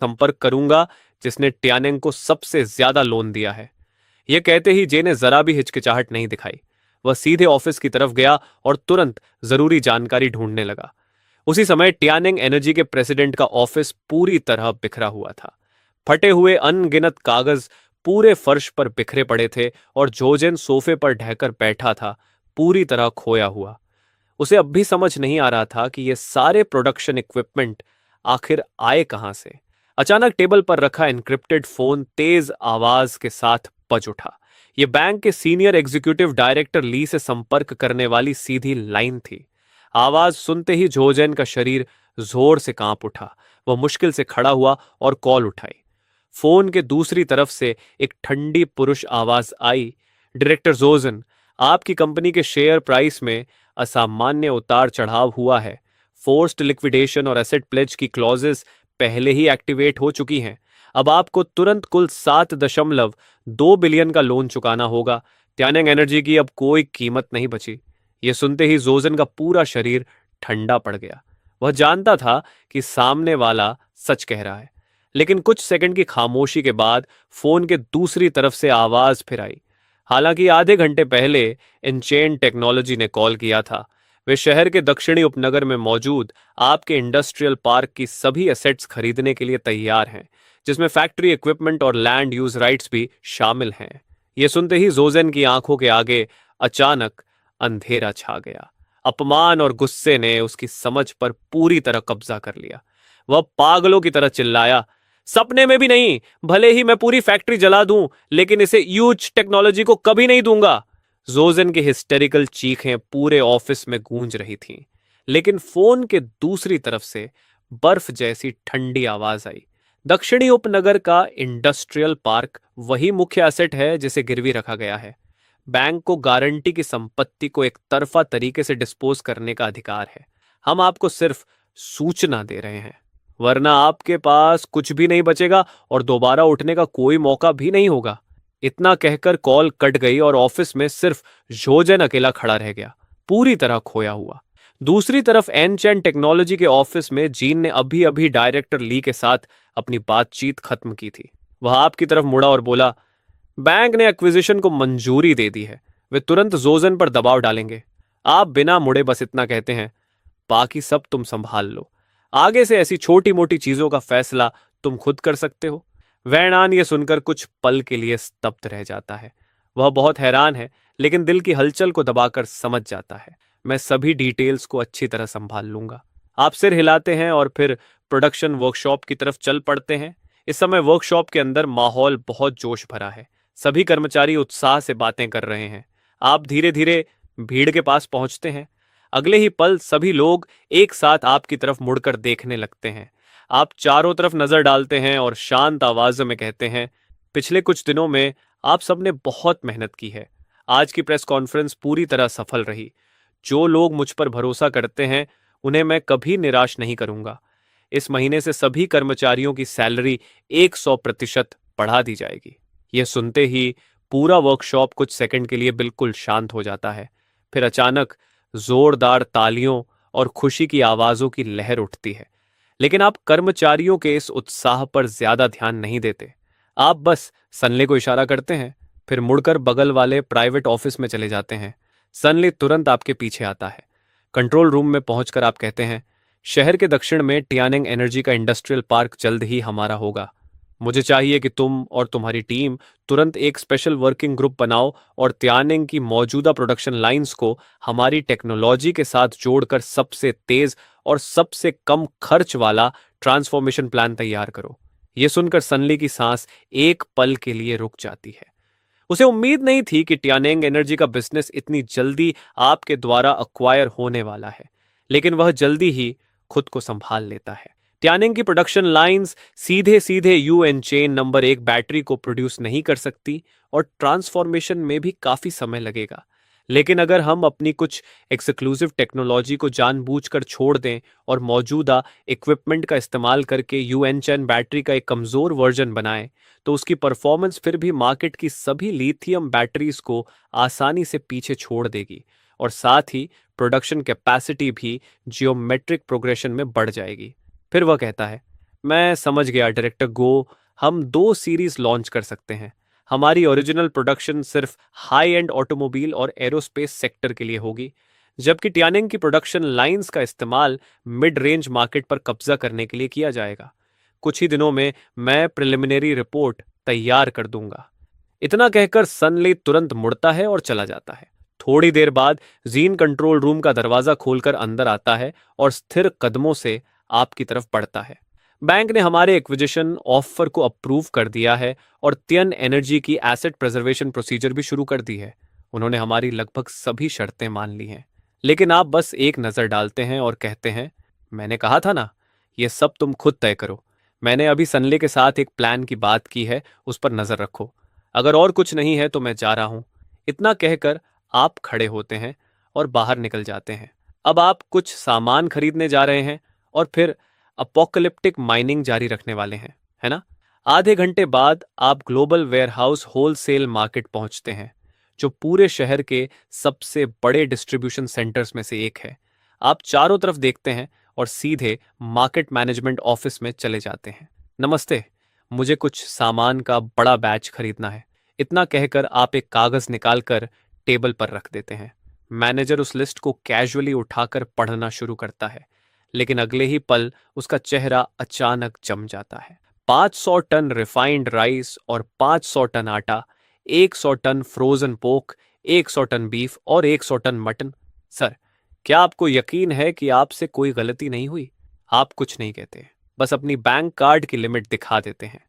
संपर्क करूंगा जिसने ट्यानेंग को सबसे ज्यादा लोन दिया है। यह कहते ही जे ने जरा भी हिचकिचाहट नहीं दिखाई। वह सीधे ऑफिस की तरफ गया और तुरंत जरूरी जानकारी ढूंढने लगा। उसी समय ट्यानेंग एनर्जी के प्रेसिडेंट का ऑफिस पूरी तरह बिखरा हुआ था। फटे हुए अनगिनत कागज पूरे फर्श पर बिखरे पड़े थे और जोजेन सोफे पर ढहकर बैठा था, पूरी तरह खोया हुआ। उसे अब भी समझ नहीं आ रहा था कि ये सारे प्रोडक्शन इक्विपमेंट आखिर आए कहां से। अचानक टेबल पर रखा एन्क्रिप्टेड फोन तेज आवाज के साथ बज उठा। यह बैंक के सीनियर एग्जीक्यूटिव डायरेक्टर ली से संपर्क करने वाली सीधी लाइन थी। आवाज सुनते ही जोजेन का शरीर जोर से कांप उठा। वह मुश्किल से खड़ा हुआ और कॉल उठाई। फोन के दूसरी तरफ से एक ठंडी पुरुष आवाज आई, डायरेक्टर जोजन, आपकी कंपनी के शेयर प्राइस में असामान्य उतार चढ़ाव हुआ है। फोर्स्ड लिक्विडेशन और एसेट प्लेज की क्लॉजेस पहले ही एक्टिवेट हो चुकी हैं। अब आपको तुरंत कुल 7.2 बिलियन का लोन चुकाना होगा। ट्यानेंग एनर्जी की अब कोई कीमत नहीं बची। यह सुनते ही जोजन का पूरा शरीर ठंडा पड़ गया। वह जानता था कि सामने वाला सच कह रहा है, लेकिन कुछ सेकंड की खामोशी के बाद फोन के दूसरी तरफ से आवाज फिर आई। हालांकि आधे घंटे पहले इनचेन टेक्नोलॉजी ने कॉल किया था। वे शहर के दक्षिणी उपनगर में मौजूद आपके इंडस्ट्रियल पार्क की सभी एसेट्स खरीदने के लिए तैयार हैं, जिसमें फैक्ट्री इक्विपमेंट और लैंड यूज राइट्स भी शामिल हैं। यह सुनते ही जोजेन की आंखों के आगे अचानक अंधेरा छा गया। अपमान और गुस्से ने उसकी समझ पर पूरी तरह कब्जा कर लिया। वह पागलों की तरह चिल्लाया, सपने में भी नहीं। भले ही मैं पूरी फैक्ट्री जला दूं, लेकिन इसे ह्यूज टेक्नोलॉजी को कभी नहीं दूंगा। जोजन की हिस्टेरिकल चीखें पूरे ऑफिस में गूंज रही थीं, लेकिन फोन के दूसरी तरफ से बर्फ जैसी ठंडी आवाज आई। दक्षिणी उपनगर का इंडस्ट्रियल पार्क वही मुख्य एसेट है जिसे गिरवी रखा गया है। बैंक को गारंटी की संपत्ति को एक तरफा तरीके से डिस्पोज करने का अधिकार है। हम आपको सिर्फ सूचना दे रहे हैं, वरना आपके पास कुछ भी नहीं बचेगा और दोबारा उठने का कोई मौका भी नहीं होगा। इतना कहकर कॉल कट गई और ऑफिस में सिर्फ जोजन अकेला खड़ा रह गया, पूरी तरह खोया हुआ। दूसरी तरफ एनचैन टेक्नोलॉजी के ऑफिस में जीन ने अभी अभी डायरेक्टर ली के साथ अपनी बातचीत खत्म की थी। वह आपकी तरफ मुड़ा और बोला, बैंक ने एक्विजिशन को मंजूरी दे दी है। वे तुरंत जोजन पर दबाव डालेंगे। आप बिना मुड़े बस इतना कहते हैं, बाकी सब तुम संभाल लो। आगे से ऐसी छोटी मोटी चीजों का फैसला तुम खुद कर सकते हो। वैनान ये सुनकर कुछ पल के लिए स्तब्ध रह जाता है। वह बहुत हैरान है, लेकिन दिल की हलचल को दबाकर समझ जाता है। मैं सभी डिटेल्स को अच्छी तरह संभाल लूंगा। आप सिर हिलाते हैं और फिर प्रोडक्शन वर्कशॉप की तरफ चल पड़ते हैं। इस समय वर्कशॉप के अंदर माहौल बहुत जोश भरा है। सभी कर्मचारी उत्साह से बातें कर रहे हैं। आप धीरे धीरे भीड़ के पास पहुंचते हैं। अगले ही पल सभी लोग एक साथ आपकी तरफ मुड़कर देखने लगते हैं। आप चारों तरफ नजर डालते हैं और शांत आवाज में कहते हैं, पिछले कुछ दिनों में आप सबने बहुत मेहनत की है। आज की प्रेस कॉन्फ्रेंस पूरी तरह सफल रही। जो लोग मुझ पर भरोसा करते हैं उन्हें मैं कभी निराश नहीं करूंगा। इस महीने से सभी कर्मचारियों की सैलरी 100% बढ़ा दी जाएगी। यह सुनते ही पूरा वर्कशॉप कुछ सेकंड के लिए बिल्कुल शांत हो जाता है। फिर अचानक जोरदार तालियों और खुशी की आवाजों की लहर उठती है। लेकिन आप कर्मचारियों के इस उत्साह पर ज्यादा ध्यान नहीं देते। आप बस सनले को इशारा करते हैं, फिर मुड़कर बगल वाले प्राइवेट ऑफिस में चले जाते हैं। सनले तुरंत आपके पीछे आता है। कंट्रोल रूम में पहुंचकर आप कहते हैं, शहर के दक्षिण में ट्यानेंग एनर्जी का इंडस्ट्रियल पार्क जल्द ही हमारा होगा। मुझे चाहिए कि तुम और तुम्हारी टीम तुरंत एक स्पेशल वर्किंग ग्रुप बनाओ और ट्यानेंग की मौजूदा प्रोडक्शन लाइंस को हमारी टेक्नोलॉजी के साथ जोड़कर सबसे तेज और सबसे कम खर्च वाला ट्रांसफॉर्मेशन प्लान तैयार करो। यह सुनकर सनली की सांस एक पल के लिए रुक जाती है। उसे उम्मीद नहीं थी कि ट्यानेंग एनर्जी का बिजनेस इतनी जल्दी आपके द्वारा अक्वायर होने वाला है, लेकिन वह जल्दी ही खुद को संभाल लेता है। ट्यानेंग की प्रोडक्शन लाइंस सीधे सीधे यूएन चेन नंबर 1 बैटरी को प्रोड्यूस नहीं कर सकती और ट्रांसफॉर्मेशन में भी काफी समय लगेगा। लेकिन अगर हम अपनी कुछ एक्सक्लूसिव टेक्नोलॉजी को जानबूझकर छोड़ दें और मौजूदा इक्विपमेंट का इस्तेमाल करके यूएन चैन बैटरी का एक कमजोर वर्जन बनाएं, तो उसकी परफॉर्मेंस फिर भी मार्केट की सभी लिथियम बैटरीज को आसानी से पीछे छोड़ देगी और साथ ही प्रोडक्शन कैपेसिटी भी जियोमेट्रिक प्रोग्रेशन में बढ़ जाएगी। फिर वह कहता है, मैं समझ गया डायरेक्टर गो। हम 2 सीरीज लॉन्च कर सकते हैं। हमारी ओरिजिनल प्रोडक्शन सिर्फ हाई एंड ऑटोमोबाइल और एरोस्पेस सेक्टर के लिए होगी, जबकि ट्यानिंग की प्रोडक्शन लाइंस का इस्तेमाल मिड रेंज मार्केट पर कब्जा करने के लिए किया जाएगा। कुछ ही दिनों में मैं प्रिलिमिनरी रिपोर्ट तैयार कर दूंगा। इतना कहकर सनली तुरंत मुड़ता है और चला जाता है। थोड़ी देर बाद जीन कंट्रोल रूम का दरवाजा खोलकर अंदर आता है और स्थिर कदमों से आपकी तरफ बढ़ता है। बैंक ने हमारे एक्विजिशन ऑफर को अप्रूव कर दिया है और तियन एनर्जी की एसेट प्रिजर्वेशन प्रोसीजर भी शुरू कर दी है। उन्होंने हमारी लगभग सभी शर्तें मान ली हैं। लेकिन आप बस एक नज़र डालते हैं और कहते हैं, मैंने कहा था ना, ये सब तुम खुद तय करो। मैंने अभी सनले के साथ एक प्लान की बात की है, उस पर नज़र रखो। अगर और कुछ नहीं है तो मैं जा रहा हूं। इतना कहकर आप खड़े होते हैं और बाहर निकल जाते हैं। अब आप कुछ सामान खरीदने जा रहे हैं और फिर अपोकलिप्टिक माइनिंग जारी रखने वाले हैं, है ना? आधे घंटे बाद आप ग्लोबल वेयरहाउस होलसेल मार्केट पहुंचते हैं, जो पूरे शहर के सबसे बड़े डिस्ट्रीब्यूशन सेंटर्स में से एक है। आप चारों तरफ देखते हैं और सीधे मार्केट मैनेजमेंट ऑफिस में चले जाते हैं। नमस्ते, मुझे कुछ सामान का बड़ा बैच खरीदना है। इतना कहकर आप एक कागज निकालकर टेबल पर रख देते हैं। मैनेजर उस लिस्ट को कैजुअली उठाकर पढ़ना शुरू करता है, लेकिन अगले ही पल उसका चेहरा अचानक जम जाता है। 500 टन रिफाइंड राइस और 500 टन आटा, 100 टन फ्रोजन पोक, 100 टन बीफ और 100 टन मटन। सर, क्या आपको यकीन है कि आपसे कोई गलती नहीं हुई? आप कुछ नहीं कहते, बस अपनी बैंक कार्ड की लिमिट दिखा देते हैं।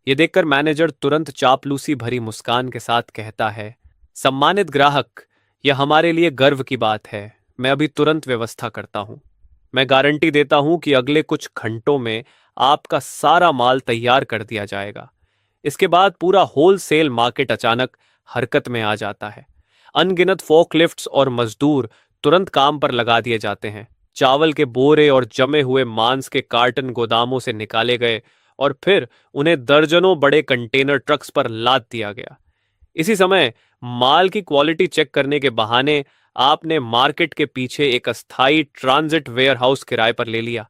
ये देखकर मैनेजर तुरंत चापलूसी भरी मुस्कान के साथ कहता है, सम्मानित ग्राहक, यह हमारे लिए गर्व की बात है। मैं अभी तुरंत व्यवस्था करता हूं। मैं गारंटी देता हूं कि अगले कुछ घंटों में आपका सारा माल तैयार कर दिया जाएगा। इसके बाद पूरा होलसेल मार्केट अचानक हरकत में आ जाता है। अनगिनत फोकलिफ्ट्स और मजदूर तुरंत काम पर लगा दिए जाते हैं। चावल के बोरे और जमे हुए मांस के कार्टन गोदामों से निकाले गए और फिर उन्हें दर्जनों बड़े कंटेनर ट्रक्स पर लाद दिया गया। इसी समय माल की क्वालिटी चेक करने के बहाने आपने मार्केट के पीछे एक अस्थायी ट्रांजिट वेयरहाउस किराए पर ले लिया।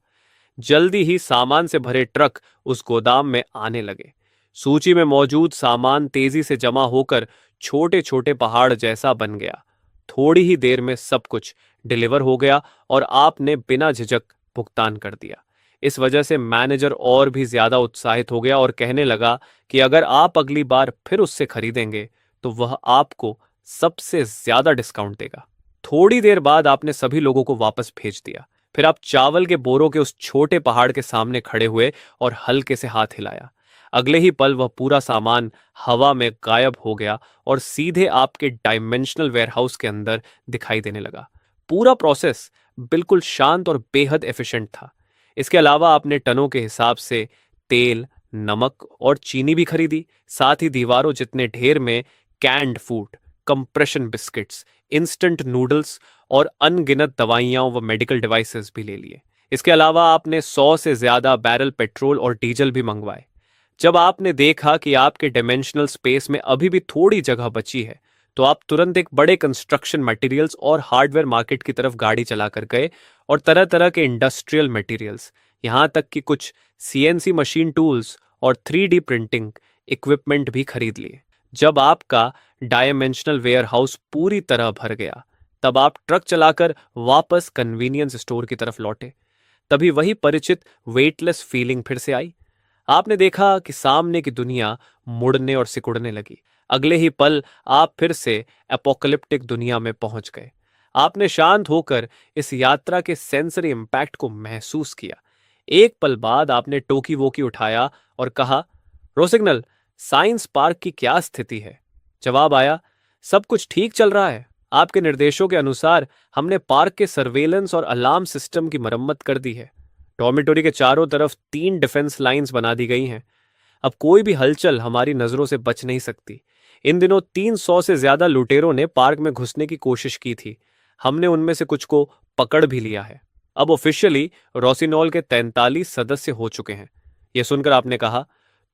जल्दी ही सामान से भरे ट्रक उस गोदाम में आने लगे। सूची में मौजूद सामान तेजी से जमा होकर छोटे छोटे पहाड़ जैसा बन गया। थोड़ी ही देर में सब कुछ डिलीवर हो गया और आपने बिना झिझक भुगतान कर दिया। इस वजह से मैनेजर और भी ज्यादा उत्साहित हो गया और कहने लगा कि अगर आप अगली बार फिर उससे खरीदेंगे तो वह आपको सबसे ज्यादा डिस्काउंट देगा। थोड़ी देर बाद आपने सभी लोगों को वापस भेज दिया। फिर आप चावल के बोरों के उस छोटे पहाड़ के सामने खड़े हुए और हल्के से हाथ हिलाया। अगले ही पल वह पूरा सामान हवा में गायब हो गया और सीधे आपके डायमेंशनल वेयरहाउस के अंदर दिखाई देने लगा। पूरा प्रोसेस बिल्कुल शांत और बेहद एफिशिएंट था। इसके अलावा आपने टनों के हिसाब से तेल, नमक और चीनी भी खरीदी। साथ ही दीवारों जितने ढेर में canned food, compression biscuits, instant noodles और अनगिनत दवाइयां व मेडिकल डिवाइसेस भी ले लिए। इसके अलावा आपने 100 से ज्यादा बैरल पेट्रोल और डीजल भी मंगवाए। जब आपने देखा कि आपके डायमेंशनल स्पेस में अभी भी थोड़ी जगह बची है, तो आप तुरंत एक बड़े कंस्ट्रक्शन मटेरियल्स और हार्डवेयर मार्केट की तरफ गाड़ी चलाकर गए और तरह तरह के इंडस्ट्रियल मटेरियल्स, यहां तक कि कुछ सीएनसी मशीन टूल्स और 3D प्रिंटिंग इक्विपमेंट भी खरीद लिए। जब आपका डायमेंशनल वेयरहाउस पूरी तरह भर गया, तब आप ट्रक चलाकर वापस कन्वीनियंस स्टोर की तरफ लौटे। तभी वही परिचित वेटलेस फीलिंग फिर से आई। आपने देखा कि सामने की दुनिया मुड़ने और सिकुड़ने लगी। अगले ही पल आप फिर से एपोकलिप्टिक दुनिया में पहुंच गए। आपने शांत होकर इस यात्रा के सेंसरी इंपैक्ट को महसूस किया। एक पल बाद आपने टोकी वोकी उठाया और कहा, रोसिग्नल, साइंस पार्क की क्या स्थिति है? जवाब आया, सब कुछ ठीक चल रहा है। आपके निर्देशों के अनुसार हमने पार्क के सर्वेलेंस और अलार्म सिस्टम की मरम्मत कर दी है। डॉर्मिटोरी के चारों तरफ 3 डिफेंस लाइंस बना दी गई हैं। अब कोई भी हलचल हमारी नजरों से बच नहीं सकती। इन दिनों 300 से ज्यादा लुटेरों ने पार्क में घुसने की कोशिश की थी। हमने उनमें से कुछ को पकड़ भी लिया है। अब ऑफिशियली रोसिनोल के 43 सदस्य हो चुके हैं। यह सुनकर आपने कहा,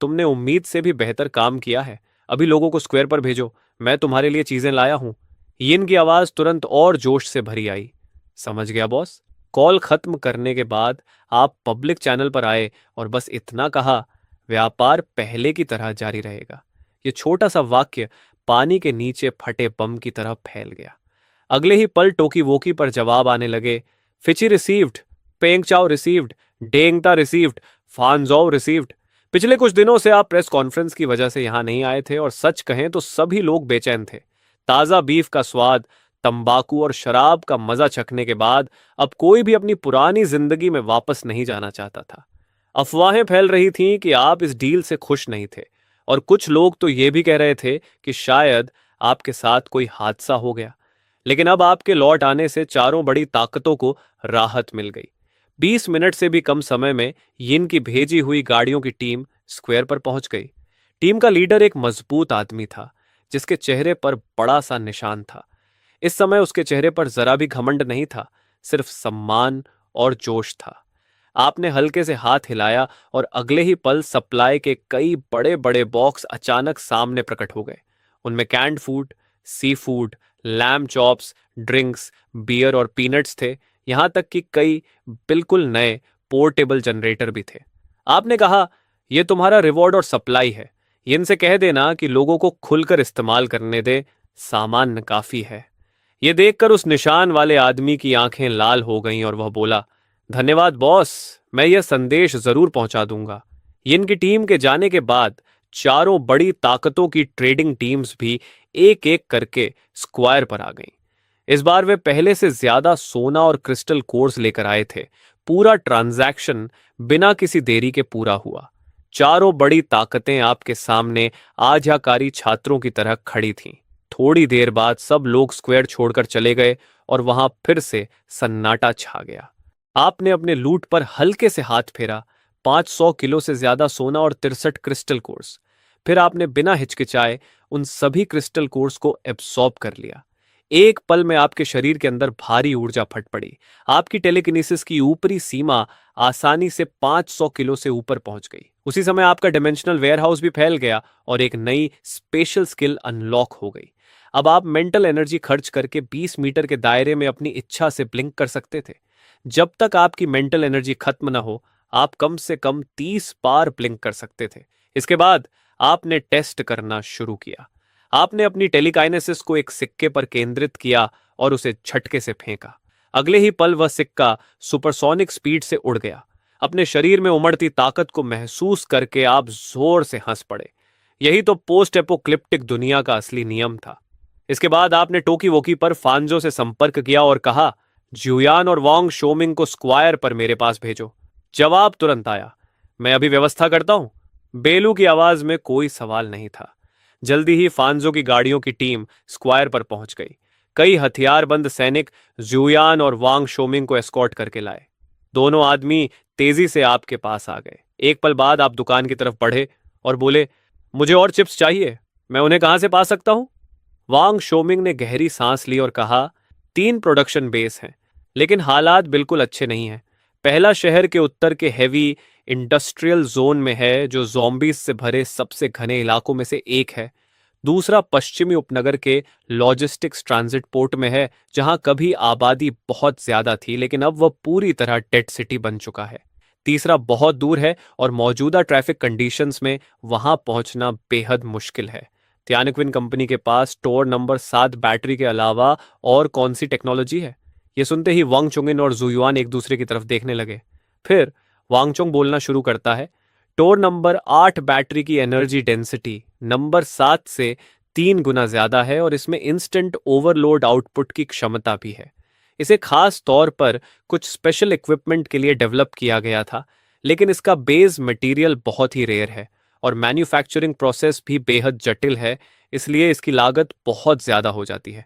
तुमने उम्मीद से भी बेहतर काम किया है। अभी लोगों को स्क्वायर पर भेजो, मैं तुम्हारे लिए चीजें लाया हूं। यिन की आवाज तुरंत और जोश से भरी आई। समझ गया बॉस, कॉल खत्म करने के बाद आप पब्लिक चैनल पर आए और बस इतना कहा, व्यापार पहले की तरह जारी रहेगा। ये छोटा सा वाक्य पानी के नीचे फटे बम की तरह फैल गया। अगले ही पल टोकी वोकी पर जवाब आने लगे, फिची रिसीव्ड, पेंगचाओ रिसीव्ड, डेंगता रिसीव्ड, फानजोव रिसीव्ड। पिछले कुछ दिनों से आप प्रेस कॉन्फ्रेंस की वजह से यहां नहीं आए थे और सच कहें तो सभी लोग बेचैन थे। ताजा बीफ का स्वाद, तंबाकू और शराब का मजा चखने के बाद अब कोई भी अपनी पुरानी जिंदगी में वापस नहीं जाना चाहता था। अफवाहें फैल रही थीं कि आप इस डील से खुश नहीं थे और कुछ लोग तो ये भी कह रहे थे कि शायद आपके साथ कोई हादसा हो गया। लेकिन अब आपके लौट आने से चारों बड़ी ताकतों को राहत मिल गई। 20 मिनट से भी कम समय में यिन की भेजी हुई गाड़ियों की टीम स्क्वायर पर पहुंच गई। टीम का लीडर एक मजबूत आदमी था जिसके चेहरे पर बड़ा सा निशान था। इस समय उसके चेहरे पर जरा भी घमंड नहीं था, सिर्फ सम्मान और जोश था। आपने हल्के से हाथ हिलाया और अगले ही पल सप्लाई के कई बड़े बड़े बॉक्स अचानक सामने प्रकट हो गए। उनमें canned food, sea food, lamb chops, drinks, beer और पीनट्स थे। यहां तक कि कई बिल्कुल नए पोर्टेबल जनरेटर भी थे। आपने कहा, यह तुम्हारा रिवॉर्ड और सप्लाई है। इनसे कह देना कि लोगों को खुलकर इस्तेमाल करने दे, सामान काफी है। यह देखकर उस निशान वाले आदमी की आंखें लाल हो गईं और वह बोला, धन्यवाद बॉस, मैं यह संदेश जरूर पहुंचा दूंगा। इनकी टीम के जाने के बाद चारों बड़ी ताकतों की ट्रेडिंग टीम्स भी एक एक करके स्क्वायर पर आ गईं। इस बार वे पहले से ज्यादा सोना और क्रिस्टल कोर्स लेकर आए थे। पूरा ट्रांजैक्शन बिना किसी देरी के पूरा हुआ। चारों बड़ी ताकतें आपके सामने आज्ञाकारी छात्रों की तरह खड़ी थीं। थोड़ी देर बाद सब लोग स्क्वायर छोड़कर चले गए और वहां फिर से सन्नाटा छा गया। आपने अपने लूट पर हल्के से हाथ फेरा, 500 किलो से ज्यादा सोना और 63 क्रिस्टल कोर्स। फिर आपने बिना हिचकिचाए उन सभी क्रिस्टल कोर्स को एब्सॉर्ब कर लिया। एक पल में आपके शरीर के अंदर भारी ऊर्जा फट पड़ी। आपकी टेलीकिनेसिस की ऊपरी सीमा आसानी से 500 किलो से ऊपर पहुंच गई। उसी समय आपका डिमेंशनल वेयरहाउस भी फैल गया और एक नई स्पेशल स्किल अनलॉक हो गई। अब आप मेंटल एनर्जी खर्च करके 20 मीटर के दायरे में अपनी इच्छा से ब्लिंक कर सकते थे। जब तक आपकी मेंटल एनर्जी खत्म ना हो, आप कम से कम 30 बार ब्लिंक कर सकते थे। इसके बाद आपने टेस्ट करना शुरू किया। आपने अपनी टेलीकाइनेसिस को एक सिक्के पर केंद्रित किया और उसे झटके से फेंका। अगले ही पल वह सिक्का सुपरसोनिक स्पीड से उड़ गया। अपने शरीर में उमड़ती ताकत को महसूस करके आप जोर से हंस पड़े। यही तो पोस्ट एपोक्लिप्टिक दुनिया का असली नियम था। इसके बाद आपने टोकी वोकी पर फांजो से संपर्क किया और कहा, ज्युयान और वांग शोमिंग को स्क्वायर पर मेरे पास भेजो। जवाब तुरंत आया, मैं अभी व्यवस्था करता हूं। बेलू की आवाज में कोई सवाल नहीं था। जल्दी ही फांजो की गाड़ियों की टीम स्क्वायर पर पहुंच गई। कई हथियारबंद सैनिक ज्युयान और वांग शोमिंग को एस्कॉर्ट करके लाए। दोनों आदमी तेजी से आपके पास आ गए। एक पल बाद आप दुकान की तरफ बढ़े और बोले, मुझे और चिप्स चाहिए, मैं उन्हें कहां से पा सकता हूं? वांग शोमिंग ने गहरी सांस ली और कहा, 3 प्रोडक्शन बेस हैं, लेकिन हालात बिल्कुल अच्छे नहीं हैं। पहला शहर के उत्तर के हेवी इंडस्ट्रियल जोन में है, जो ज़ॉम्बीज से भरे सबसे घने इलाकों में से एक है। दूसरा पश्चिमी उपनगर के लॉजिस्टिक्स ट्रांजिट पोर्ट में है, जहां कभी आबादी बहुत ज्यादा थी, लेकिन अब वह पूरी तरह डेड सिटी बन चुका है। तीसरा बहुत दूर है और मौजूदा ट्रैफिक कंडीशंस में वहां पहुंचना बेहद मुश्किल है। त्यानक्विन कंपनी के पास स्टोर नंबर 7 बैटरी के अलावा और कौन सी टेक्नोलॉजी है? यह सुनते ही वांग चुंगिन और जुयुआन एक दूसरे की तरफ देखने लगे। फिर वांगचोंग बोलना शुरू करता है, टोर नंबर 8 बैटरी की एनर्जी डेंसिटी नंबर 7 से 3 गुना ज्यादा है और इसमें इंस्टेंट ओवरलोड आउटपुट की क्षमता भी है। इसे खास तौर पर कुछ स्पेशल इक्विपमेंट के लिए डेवलप किया गया था, लेकिन इसका बेस मटेरियल बहुत ही रेयर है और मैन्युफैक्चरिंग प्रोसेस भी बेहद जटिल है, इसलिए इसकी लागत बहुत ज्यादा हो जाती है।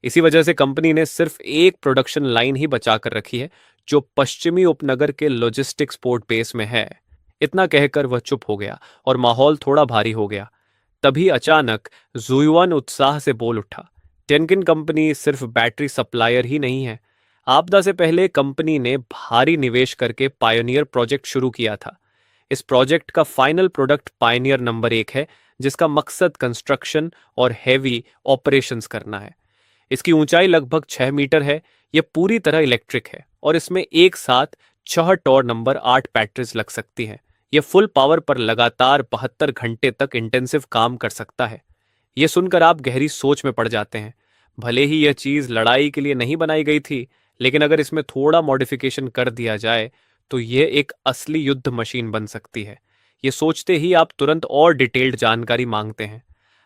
इसी वजह से कंपनी ने सिर्फ एक प्रोडक्शन लाइन ही बचा कर रखी है, जो पश्चिमी उपनगर के लॉजिस्टिक्स पोर्ट बेस में है। इतना कहकर वह चुप हो गया और माहौल थोड़ा भारी हो गया। तभी अचानक जुयुआन उत्साह से बोल उठा, टेनकिन कंपनी सिर्फ बैटरी सप्लायर ही नहीं है। आपदा से पहले कंपनी ने भारी निवेश करके पायोनियर प्रोजेक्ट शुरू किया था। इस प्रोजेक्ट का फाइनल प्रोडक्ट पायोनियर नंबर 1 है, जिसका मकसद कंस्ट्रक्शन और हैवी ऑपरेशंस करना है। इसकी ऊंचाई लगभग 6 मीटर है। यह पूरी तरह इलेक्ट्रिक है और इसमें एक साथ 6 नंबर 8 बैटरीज लग सकती हैं। यह फुल पावर पर लगातार 72 घंटे तक इंटेंसिव काम कर सकता है। यह सुनकर आप गहरी सोच में पड़ जाते हैं। भले ही यह चीज लड़ाई के लिए नहीं बनाई गई थी, लेकिन अगर इसमें थोड़ा मॉडिफिकेशन कर दिया जाए तो यह एक असली युद्ध मशीन बन सकती है। ये सोचते ही आप तुरंत और डिटेल्ड जानकारी मांगते हैं।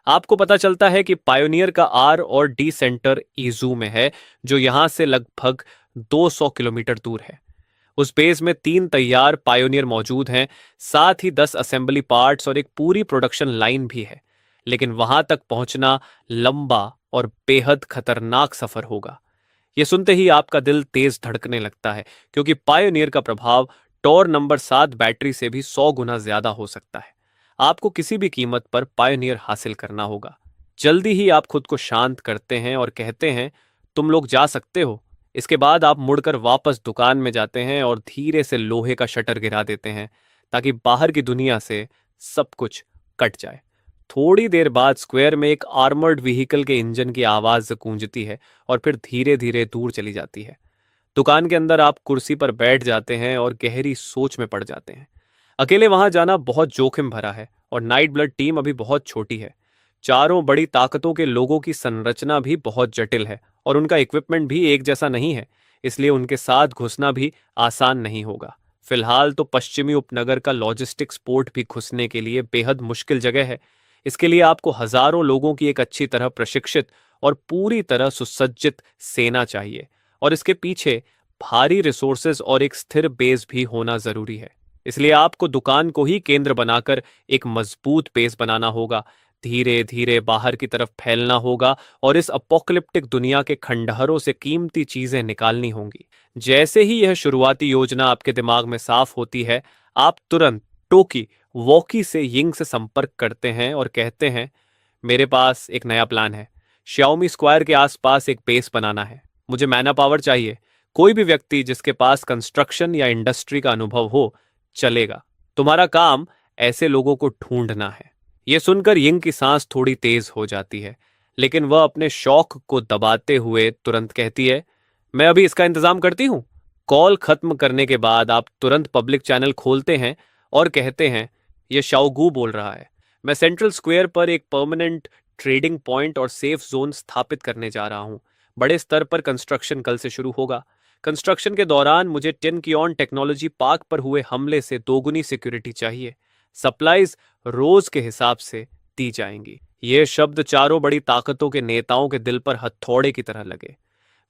आपको पता चलता है कि पायोनियर का आर और डी सेंटर ईजू में है, जो यहां से लगभग 200 किलोमीटर दूर है। उस बेस में 3 तैयार पायोनियर मौजूद हैं, साथ ही 10 असेंबली पार्ट्स और एक पूरी प्रोडक्शन लाइन भी है। लेकिन वहां तक पहुंचना लंबा और बेहद खतरनाक सफर होगा। यह सुनते ही आपका दिल तेज धड़कने लगता है, क्योंकि पायोनियर का प्रभाव टॉर नंबर 7 बैटरी से भी 100 गुना ज्यादा हो सकता है। आपको किसी भी कीमत पर पायोनियर हासिल करना होगा। जल्दी ही आप खुद को शांत करते हैं और कहते हैं, तुम लोग जा सकते हो। इसके बाद आप मुड़कर वापस दुकान में जाते हैं और धीरे से लोहे का शटर गिरा देते हैं, ताकि बाहर की दुनिया से सब कुछ कट जाए। थोड़ी देर बाद स्क्वायर में एक आर्मर्ड व्हीकल के इंजन की आवाज गूंजती है और फिर धीरे धीरे दूर चली जाती है। दुकान के अंदर आप कुर्सी पर बैठ जाते हैं और गहरी सोच में पड़ जाते हैं। अकेले वहां जाना बहुत जोखिम भरा है और नाइट ब्लड टीम अभी बहुत छोटी है। चारों बड़ी ताकतों के लोगों की संरचना भी बहुत जटिल है और उनका इक्विपमेंट भी एक जैसा नहीं है, इसलिए उनके साथ घुसना भी आसान नहीं होगा। फिलहाल तो पश्चिमी उपनगर का लॉजिस्टिक्स पोर्ट भी घुसने के लिए बेहद मुश्किल जगह है। इसके लिए आपको हजारों लोगों की एक अच्छी तरह प्रशिक्षित और पूरी तरह सुसज्जित सेना चाहिए, और इसके पीछे भारी रिसोर्सेज और एक स्थिर बेस भी होना जरूरी है। इसलिए आपको दुकान को ही केंद्र बनाकर एक मजबूत बेस बनाना होगा, धीरे धीरे बाहर की तरफ फैलना होगा और इस अपोकलिप्टिक दुनिया के खंडहरों से कीमती चीजें निकालनी होंगी। जैसे ही यह शुरुआती योजना आपके दिमाग में साफ होती है, आप तुरंत टोकी वॉकी से यिंग से संपर्क करते हैं और कहते हैं, मेरे पास एक नया प्लान है। श्याओमी स्क्वायर के आसपास एक बेस बनाना है। मुझे मैना पावर चाहिए। कोई भी व्यक्ति जिसके पास कंस्ट्रक्शन या इंडस्ट्री का अनुभव हो चलेगा। तुम्हारा काम ऐसे लोगों को ढूंढना है। यह सुनकर यिंग की सांस थोड़ी तेज हो जाती है, लेकिन वह अपने शौक को दबाते हुए तुरंत कहती है, मैं अभी इसका इंतजाम करती हूं। कॉल खत्म करने के बाद आप तुरंत पब्लिक चैनल खोलते हैं और कहते हैं, यह शाओगू बोल रहा है। मैं सेंट्रल स्क्वायर पर एक परमानेंट ट्रेडिंग पॉइंट और सेफ जोन स्थापित करने जा रहा हूं। बड़े स्तर पर कंस्ट्रक्शन कल से शुरू होगा। कंस्ट्रक्शन के दौरान मुझे टिनकियॉन टेक्नोलॉजी पार्क पर हुए हमले से दोगुनी सिक्योरिटी चाहिए। सप्लाईज रोज के हिसाब से दी जाएंगी। ये शब्द चारों बड़ी ताकतों के नेताओं के दिल पर हथौड़े की तरह लगे।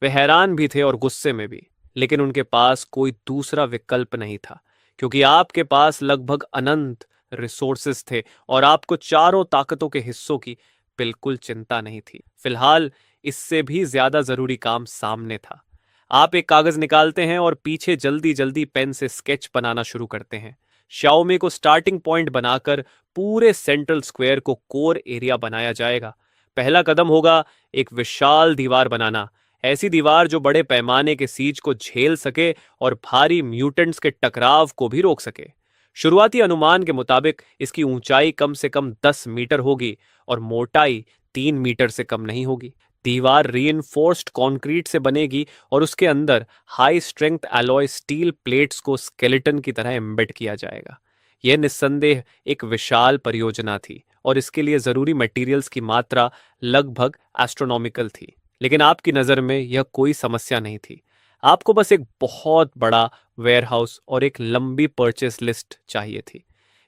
वे हैरान भी थे और गुस्से में भी, लेकिन उनके पास कोई दूसरा विकल्प नहीं था, क्योंकि आपके पास लगभग अनंत रिसोर्सेस थे और आपको चारों ताकतों के हिस्सों की बिल्कुल चिंता नहीं थी। फिलहाल इससे भी ज्यादा जरूरी काम सामने था। आप एक कागज निकालते हैं और पीछे जल्दी जल्दी पेन से स्केच बनाना शुरू करते हैं। शाओमी को स्टार्टिंग पॉइंट बनाकर पूरे सेंट्रल स्क्वायर को कोर एरिया बनाया जाएगा। पहला कदम होगा एक विशाल दीवार बनाना, ऐसी दीवार जो बड़े पैमाने के सीज को झेल सके और भारी म्यूटेंट्स के टकराव को भी रोक सके। शुरुआती अनुमान के मुताबिक इसकी ऊंचाई कम से कम 10 मीटर होगी और मोटाई 3 मीटर से कम नहीं होगी। दीवार रीइंफोर्स्ड कंक्रीट से बनेगी और उसके अंदर high strength alloy steel plates को स्केलेटन की तरह एम्बेड किया जाएगा। यह निस्संदेह एक विशाल परियोजना थी और इसके लिए जरूरी मटेरियल्स की मात्रा लगभग एस्ट्रोनॉमिकल थी। लेकिन आपकी नज़र में यह कोई समस्या नहीं थी। आपको बस एक बहुत बड़ा वेयरहाउस और एक लंबी परचेस लिस्ट चाहिए थी।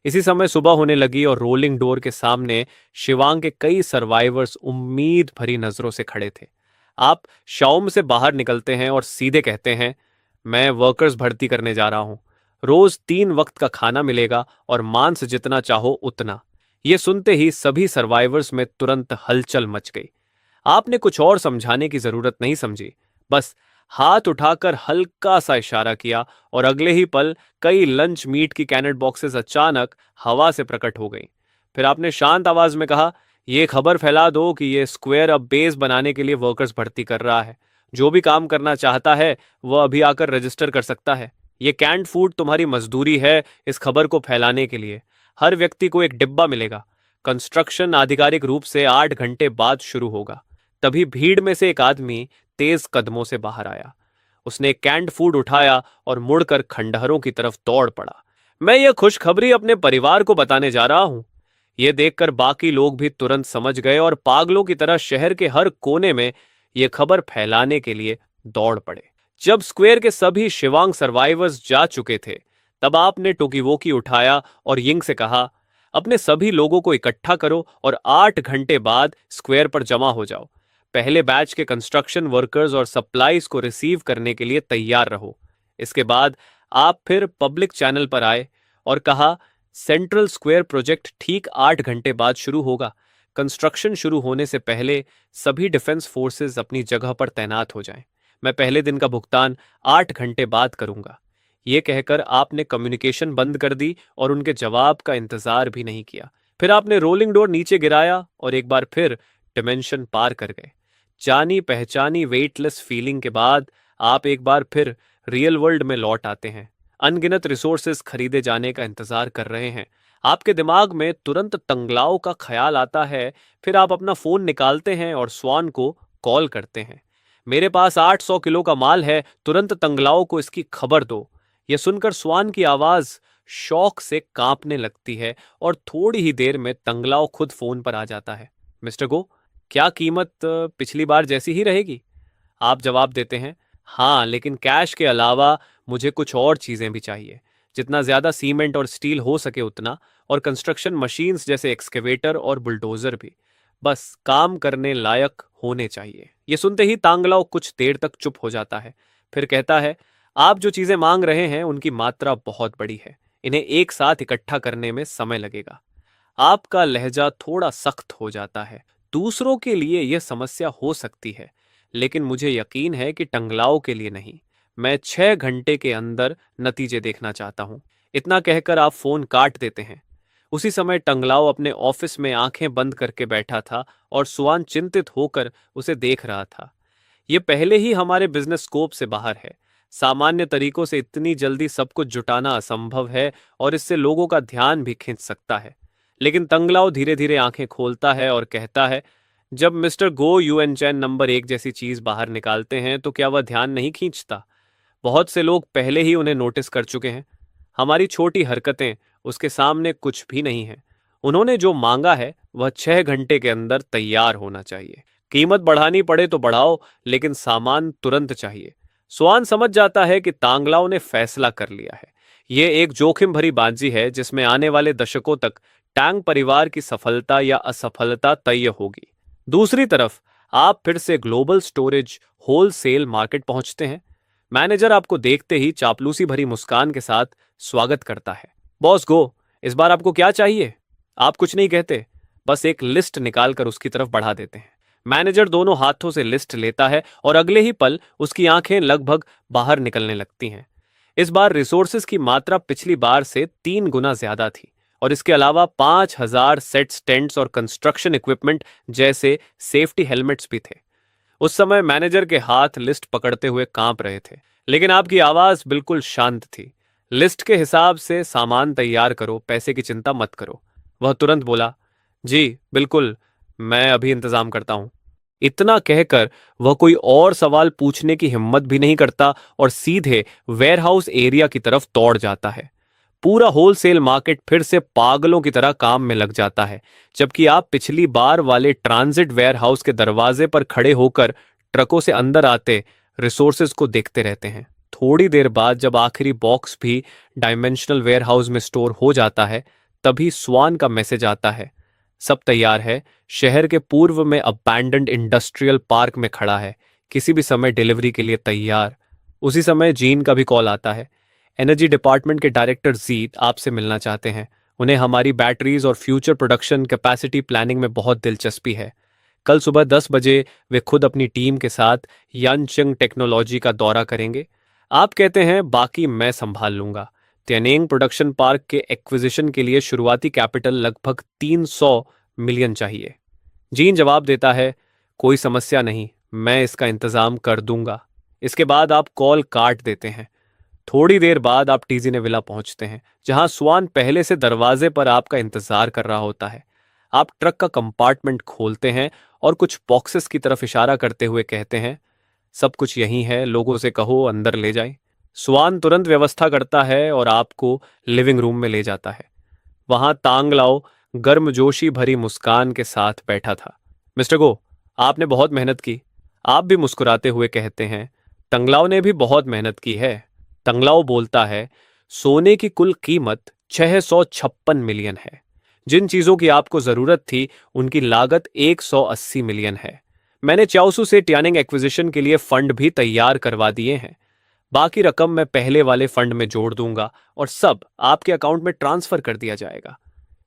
इसी समय सुबह होने लगी और रोलिंग डोर के सामने शिवांग के कई सर्वाइवर्स उम्मीद भरी नजरों से खड़े थे। आप शाओम से बाहर निकलते हैं और सीधे कहते हैं, मैं वर्कर्स भर्ती करने जा रहा हूं। रोज 3 वक्त का खाना मिलेगा और मांस जितना चाहो उतना। यह सुनते ही सभी सर्वाइवर्स में तुरंत हलचल मच गई। आपने कुछ और समझाने की जरूरत नहीं समझी, बस हाथ उठाकर हल्का सा इशारा किया और अगले ही पल कई लंच मीट की कैनेट बॉक्सेस अचानक हवा से प्रकट हो गईं। फिर आपने शांत आवाज में कहा, यह खबर फैला दो कि यह स्क्वायर अब बेस बनाने के लिए वर्कर्स भर्ती कर रहा है। जो भी काम करना चाहता है वह अभी आकर रजिस्टर कर सकता है। यह कैंड फूड तुम्हारी मजदूरी है इस खबर को फैलाने के लिए। हर व्यक्ति को एक डिब्बा मिलेगा। कंस्ट्रक्शन आधिकारिक रूप से 8 घंटे बाद शुरू होगा। तभी भीड़ में से एक आदमी तेज कदमों से बाहर आया। उसने एक कैंड फूड उठाया और मुड़कर खंडहरों की तरफ दौड़ पड़ा। मैं यह खुशखबरी अपने परिवार को बताने जा रहा हूं। यह देखकर बाकी लोग भी तुरंत समझ गए और पागलों की तरह शहर के हर कोने में यह खबर फैलाने के लिए दौड़ पड़े। जब स्क्वायर के सभी शिवांग सर्वाइवर्स जा चुके थे, तब आपने टोकीवोकी उठाया और यिंग से कहा, अपने सभी लोगों को इकट्ठा करो और 8 घंटे बाद स्क्वायर पर जमा हो जाओ। पहले बैच के कंस्ट्रक्शन वर्कर्स और सप्लाईज को रिसीव करने के लिए तैयार रहो। इसके बाद आप फिर पब्लिक चैनल पर आए और कहा, सेंट्रल स्क्वायर प्रोजेक्ट ठीक 8 घंटे बाद शुरू होगा। कंस्ट्रक्शन शुरू होने से पहले सभी डिफेंस फोर्सेस अपनी जगह पर तैनात हो जाएं। मैं पहले दिन का भुगतान 8 घंटे बाद करूंगा। ये कहकर आपने कम्युनिकेशन बंद कर दी और उनके जवाब का इंतजार भी नहीं किया। फिर आपने रोलिंग डोर नीचे गिराया और एक बार फिर डिमेंशन पार कर गए। जानी पहचानी वेटलेस फीलिंग के बाद आप एक बार फिर रियल वर्ल्ड में लौट आते हैं। अनगिनत रिसोर्सेज खरीदे जाने का इंतजार कर रहे हैं। आपके दिमाग में तुरंत तंगलाओ का ख्याल आता है। फिर आप अपना फोन निकालते हैं और स्वान को कॉल करते हैं। मेरे पास 800 किलो का माल है, तुरंत तंगलाओ को इसकी खबर दो। यह सुनकर स्वान की आवाज शौक से कांपने लगती है और थोड़ी ही देर में तंगलाओ खुद फोन पर आ जाता है। मिस्टर गो, क्या कीमत पिछली बार जैसी ही रहेगी? आप जवाब देते हैं, हाँ, लेकिन कैश के अलावा मुझे कुछ और चीजें भी चाहिए। जितना ज्यादा सीमेंट और स्टील हो सके उतना, और कंस्ट्रक्शन मशीन्स जैसे एक्सकेवेटर और बुलडोजर भी। बस काम करने लायक होने चाहिए। ये सुनते ही तांगलाओ कुछ देर तक चुप हो जाता है। फिर कहता है, आप जो चीजें मांग रहे हैं उनकी मात्रा बहुत बड़ी है। इन्हें एक साथ इकट्ठा करने में समय लगेगा। आपका लहजा थोड़ा सख्त हो जाता है। दूसरों के लिए यह समस्या हो सकती है, लेकिन मुझे यकीन है कि टंगलाओ के लिए नहीं। मैं 6 घंटे के अंदर नतीजे देखना चाहता हूं। इतना कहकर आप फोन काट देते हैं। उसी समय टंगलाओ अपने ऑफिस में आंखें बंद करके बैठा था और सुआन चिंतित होकर उसे देख रहा था। यह पहले ही हमारे बिजनेस स्कोप से बाहर है। सामान्य तरीकों से इतनी जल्दी सब कुछ जुटाना असंभव है और इससे लोगों का ध्यान भी खींच सकता है। लेकिन तंगलाओ धीरे धीरे आंखें खोलता है और कहता है, जब मिस्टर गो यूएन चैन नंबर 1 जैसी चीज बाहर निकालते हैं तो क्या वह ध्यान नहीं खींचता? बहुत से लोग पहले ही उन्हें नोटिस कर चुके हैं। हमारी छोटी हरकतें उसके सामने कुछ भी नहीं है। उन्होंने जो मांगा है वह 6 घंटे के अंदर तैयार होना चाहिए। कीमत बढ़ानी पड़े तो बढ़ाओ, लेकिन सामान तुरंत चाहिए। स्वान समझ जाता है कि तांगलाओ ने फैसला कर लिया है। यह एक जोखिम भरी बाजी है जिसमें आने वाले दशकों तक टैंग परिवार की सफलता या असफलता तय होगी। दूसरी तरफ आप फिर से ग्लोबल स्टोरेज होलसेल मार्केट पहुंचते हैं। मैनेजर आपको देखते ही चापलूसी भरी मुस्कान के साथ स्वागत करता है। बॉस गो, इस बार आपको क्या चाहिए? आप कुछ नहीं कहते, बस एक लिस्ट निकालकर उसकी तरफ बढ़ा देते हैं। मैनेजर दोनों हाथों से लिस्ट लेता है और अगले ही पल उसकी आंखें लगभग बाहर निकलने लगती हैं। इस बार रिसोर्सेज की मात्रा पिछली बार से 3 गुना ज्यादा थी और इसके अलावा 5000 सेट्स, टेंट्स और कंस्ट्रक्शन इक्विपमेंट जैसे सेफ्टी हेलमेट्स भी थे। उस समय मैनेजर के हाथ लिस्ट पकड़ते हुए कांप रहे थे, लेकिन आपकी आवाज बिल्कुल शांत थी। लिस्ट के हिसाब से सामान तैयार करो, पैसे की चिंता मत करो। वह तुरंत बोला, जी बिल्कुल, मैं अभी इंतजाम करता हूं। इतना कहकर वह कोई और सवाल पूछने की हिम्मत भी नहीं करता और सीधे वेयरहाउस एरिया की तरफ दौड़ जाता है। पूरा होलसेल मार्केट फिर से पागलों की तरह काम में लग जाता है, जबकि आप पिछली बार वाले ट्रांजिट वेयरहाउस के दरवाजे पर खड़े होकर ट्रकों से अंदर आते रिसोर्सेज को देखते रहते हैं। थोड़ी देर बाद जब आखिरी बॉक्स भी डायमेंशनल वेयरहाउस में स्टोर हो जाता है, तभी स्वान का मैसेज आता है, सब तैयार है, शहर के पूर्व में अबैंडन्ड इंडस्ट्रियल पार्क में खड़ा है, किसी भी समय डिलीवरी के लिए तैयार। उसी समय जीन का भी कॉल आता है। एनर्जी डिपार्टमेंट के डायरेक्टर जीत आपसे मिलना चाहते हैं। उन्हें हमारी बैटरीज और फ्यूचर प्रोडक्शन कैपेसिटी प्लानिंग में बहुत दिलचस्पी है। कल सुबह 10 बजे वे खुद अपनी टीम के साथ यानचंग टेक्नोलॉजी का दौरा करेंगे। आप कहते हैं बाकी मैं संभाल लूंगा। त्यानेंग प्रोडक्शन पार्क के एक्विजिशन के लिए शुरुआती कैपिटल लगभग 300 मिलियन चाहिए। जीन जवाब देता है, कोई समस्या नहीं, मैं इसका इंतजाम कर दूंगा। इसके बाद आप कॉल काट देते हैं। थोड़ी देर बाद आप टीजीने विला पहुंचते हैं, जहां स्वान पहले से दरवाजे पर आपका इंतजार कर रहा होता है। आप ट्रक का कंपार्टमेंट खोलते हैं और कुछ बॉक्सेस की तरफ इशारा करते हुए कहते हैं, सब कुछ यहीं है, लोगों से कहो अंदर ले जाएं। स्वान तुरंत व्यवस्था करता है और आपको लिविंग रूम में ले जाता है। वहां तांगलाओ गर्मजोशी भरी मुस्कान के साथ बैठा था। मिस्टर गो, आपने बहुत मेहनत की, आप भी मुस्कुराते हुए कहते हैं। तंगलाओ ने भी बहुत मेहनत की है। तंगलाओ बोलता है, सोने की कुल कीमत 656 मिलियन है। जिन चीजों की आपको जरूरत थी उनकी लागत 180 मिलियन है। मैंने चाओसू से ट्यानिंग एक्विजिशन के लिए फंड भी तैयार करवा दिए हैं। बाकी रकम मैं पहले वाले फंड में जोड़ दूंगा और सब आपके अकाउंट में ट्रांसफर कर दिया जाएगा।